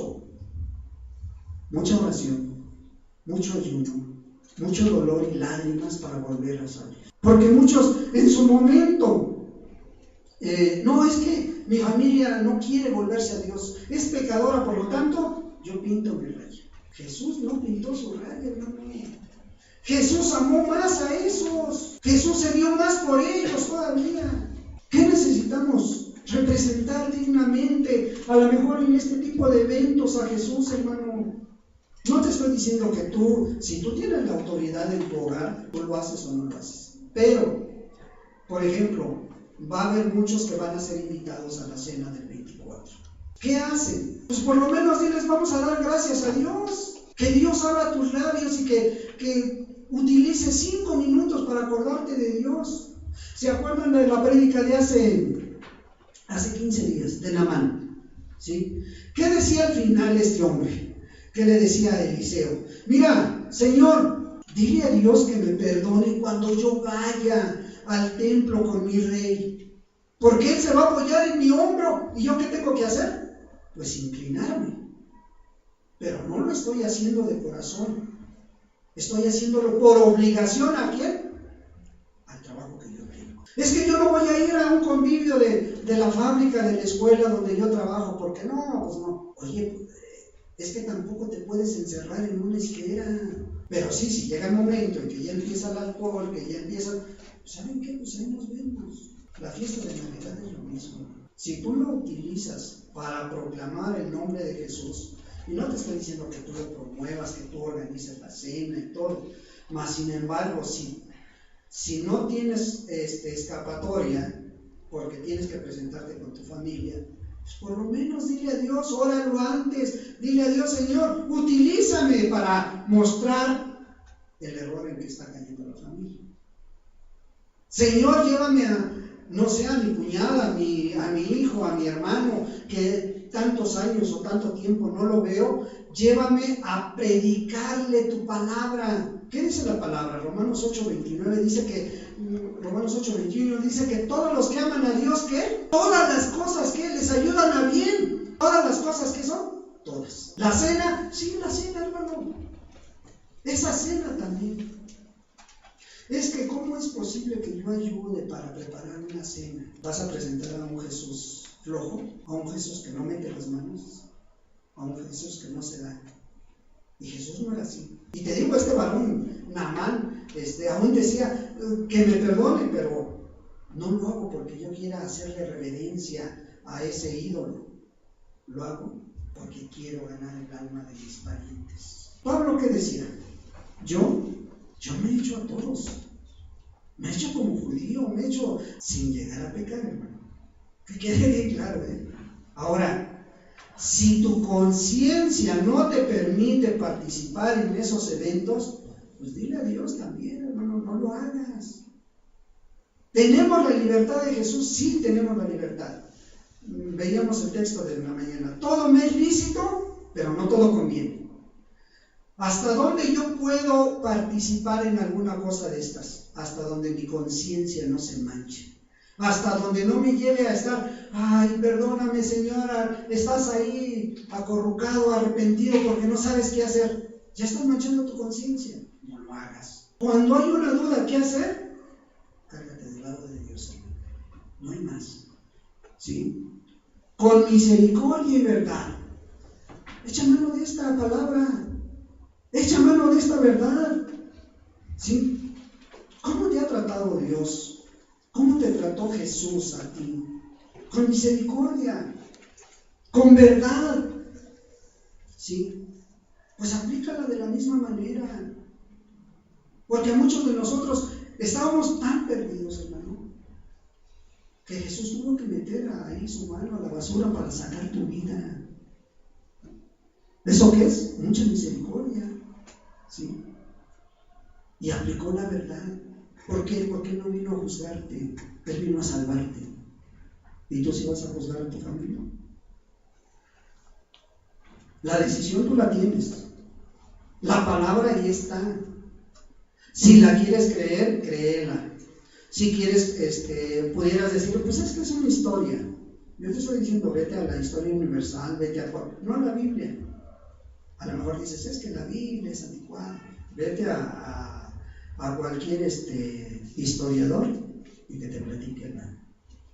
[SPEAKER 1] oración, mucho ayuno, mucho dolor y lágrimas para volver a salir. Porque muchos en su momento, no, es que mi familia no quiere volverse a Dios, es pecadora, por lo tanto, yo pinto mi raya. Jesús no pintó su raya, hermano. Jesús amó más a esos. Jesús se dio más por ellos todavía. ¿Qué necesitamos? Representar dignamente, a lo mejor en este tipo de eventos, a Jesús, hermano. No te estoy diciendo que tú, si tú tienes la autoridad en tu hogar, tú lo haces o no lo haces. Pero, por ejemplo, va a haber muchos que van a ser invitados a la cena del 24. ¿Qué hacen? Pues por lo menos diles, vamos a dar gracias a Dios. Que Dios abra tus labios y que utilices 5 minutos para acordarte de Dios. ¿Se acuerdan de la prédica de hace 15 días, de Naamán? ¿Sí? ¿Qué decía al final este hombre? ¿Qué le decía a Eliseo? Mira, Señor, dile a Dios que me perdone cuando yo vaya al templo con mi rey, porque Él se va a apoyar en mi hombro. ¿Y yo qué tengo que hacer? Pues inclinarme. Pero no lo estoy haciendo de corazón. Estoy haciéndolo por obligación. ¿A quién? Al trabajo que yo tengo. Es que yo no voy a ir a un convivio de la fábrica, de la escuela donde yo trabajo, porque no, pues no. Oye, es que tampoco te puedes encerrar en una esquera. Pero sí, si llega el momento en que ya empieza el alcohol, que ya empieza, ¿saben qué? Pues ahí nos vemos. La fiesta de Navidad es lo mismo. Si tú lo utilizas para proclamar el nombre de Jesús, y no te estoy diciendo que tú lo promuevas, que tú organices la cena y todo, mas sin embargo, si no tienes escapatoria, porque tienes que presentarte con tu familia, pues por lo menos dile a Dios, óralo antes, dile a Dios, Señor, utilízame para mostrar el error en que está cayendo la familia. Señor, llévame a mi cuñada, a mi hijo, a mi hermano, que tantos años o tanto tiempo no lo veo, llévame a predicarle tu palabra. ¿Qué dice la palabra? Romanos 8:21 dice que todos los que aman a Dios, ¿qué? Todas las cosas que les ayudan a bien. ¿Todas las cosas que son? Todas. ¿La cena? Sí, la cena, hermano. Esa cena también. Es que ¿cómo es posible que yo ayude para preparar una cena? ¿Vas a presentar a un Jesús flojo? ¿A un Jesús que no mete las manos? ¿A un Jesús que no se da? Y Jesús no era así. Y te digo, este varón, Naamán, aún decía que me perdone, pero no lo hago porque yo quiera hacerle reverencia a ese ídolo. Lo hago porque quiero ganar el alma de mis parientes. Pablo, ¿qué decía? Yo me he hecho a todos. Me he hecho como judío, me he hecho sin llegar a pecar, hermano. Que quede bien claro, Ahora, si tu conciencia no te permite participar en esos eventos, pues dile a Dios también, hermano, no lo hagas. ¿Tenemos la libertad de Jesús? Sí, tenemos la libertad. Veíamos el texto de la mañana. Todo me es lícito, pero no todo conviene. ¿Hasta dónde yo puedo participar en alguna cosa de estas? Hasta donde mi conciencia no se manche. Hasta donde no me lleve a estar, ay, perdóname, señora, estás ahí acorrucado, arrepentido porque no sabes qué hacer. Ya estás manchando tu conciencia. No lo hagas. Cuando hay una duda, ¿qué hacer? Cárgate del lado de Dios. No hay más. ¿Sí? Con misericordia y verdad. Echa mano de esta palabra. Echa mano de esta verdad. ¿Sí? ¿Cómo te ha tratado Dios? ¿Cómo te trató Jesús a ti? Con misericordia, con verdad. ¿Sí? Pues aplícala de la misma manera. Porque a muchos de nosotros estábamos tan perdidos, hermano, que Jesús tuvo que meter ahí su mano a la basura para sacar tu vida. ¿Eso qué es? Mucha misericordia. ¿Sí? Y aplicó la verdad. ¿Por qué? Porque no vino a juzgarte, Él vino a salvarte. ¿Y tú sí vas a juzgar a tu familia? La decisión tú la tienes. La palabra ahí está. Si la quieres creer, créela. Si quieres, pudieras decir, pues es que es una historia. Yo te estoy diciendo, vete a la historia universal, vete a... No a la Biblia. A lo mejor dices, es que la Biblia es anticuada. Vete a cualquier historiador y que te platique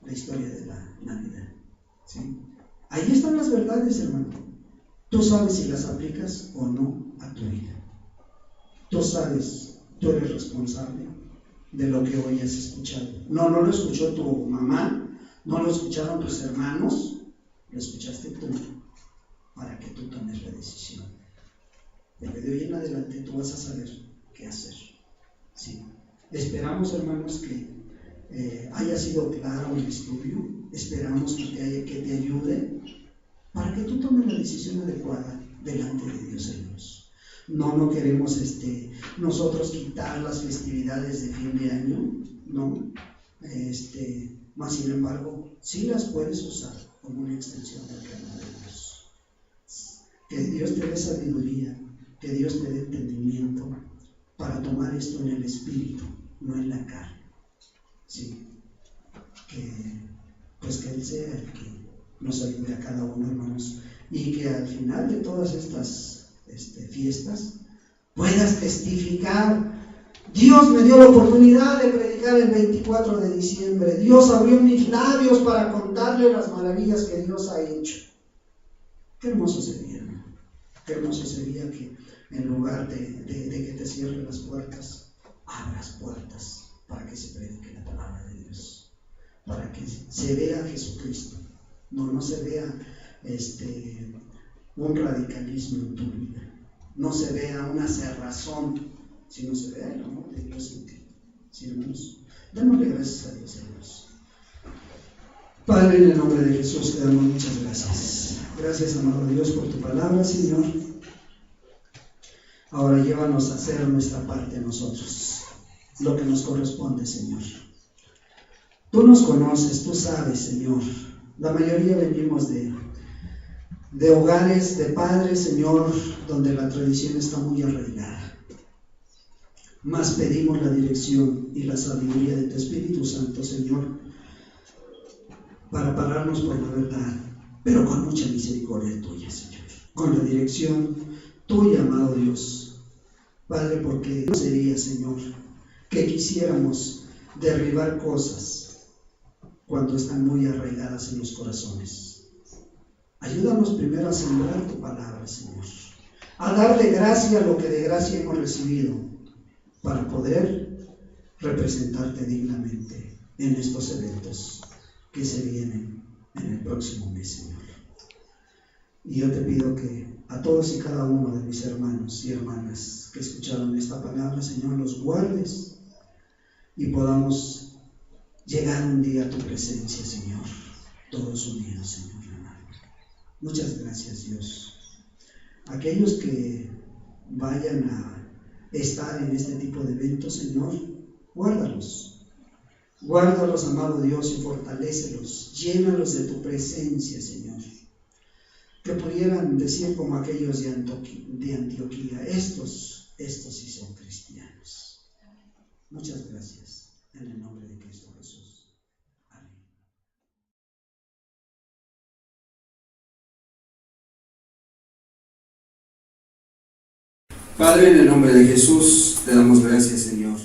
[SPEAKER 1] la historia de la Navidad. ¿Sí? Ahí están las verdades, hermano. Tú sabes si las aplicas o no a tu vida. Tú sabes, tú eres responsable de lo que hoy has escuchado. No lo escuchó tu mamá, no lo escucharon tus hermanos, lo escuchaste tú, para que tú tomes la decisión. Porque de hoy en adelante tú vas a saber qué hacer. Sí. Esperamos, hermanos, que haya sido claro el estudio. Esperamos que te ayude para que tú tomes la decisión adecuada delante de Dios, hermanos. No queremos nosotros quitar las festividades de fin de año, no. Más sin embargo, sí las puedes usar como una extensión del reino de Dios. Que Dios te dé sabiduría, que Dios te dé entendimiento para tomar esto en el espíritu, no en la carne. Sí. Que Él sea el que nos ayude a cada uno, hermanos, y que al final de todas estas fiestas puedas testificar. Dios me dio la oportunidad de predicar el 24 de diciembre. Dios abrió mis labios para contarle las maravillas que Dios ha hecho. Qué hermoso sería, hermano. Qué hermoso sería que en lugar de que te cierren las puertas, abras puertas para que se predique la palabra de Dios, para que se vea a Jesucristo, no se vea un radicalismo en tu vida, no se vea una cerrazón, sino se vea el amor de Dios en ti. ¿Sí, hermanos? Démosle gracias a Dios, hermanos. Padre, en el nombre de Jesús te damos muchas gracias. Gracias, amado Dios, por tu palabra, Señor. Ahora llévanos a hacer nuestra parte a nosotros, lo que nos corresponde, Señor. Tú nos conoces, tú sabes, Señor. La mayoría venimos de hogares, de padres, Señor, donde la tradición está muy arraigada. Mas pedimos la dirección y la sabiduría de tu Espíritu Santo, Señor, para pararnos por la verdad, pero con mucha misericordia tuya, Señor. Con la dirección tuya, amado Dios. Padre, porque no sería, Señor, que quisiéramos derribar cosas cuando están muy arraigadas en los corazones. Ayúdanos primero a sembrar tu palabra, Señor, a darle gracia a lo que de gracia hemos recibido, para poder representarte dignamente en estos eventos que se vienen en el próximo mes, Señor. Y yo te pido que a todos y cada uno de mis hermanos y hermanas que escucharon esta palabra, Señor, los guardes y podamos llegar un día a tu presencia, Señor, todos unidos, Señor. Muchas gracias, Dios. Aquellos que vayan a estar en este tipo de eventos, Señor, guárdalos. Guárdalos, amado Dios, y fortalécelos. Llénalos de tu presencia, Señor. Que pudieran decir como aquellos de Antioquía, estos sí son cristianos. Muchas gracias. En el nombre de Cristo Jesús. Amén. Padre, en el nombre de Jesús, te damos gracias, Señor.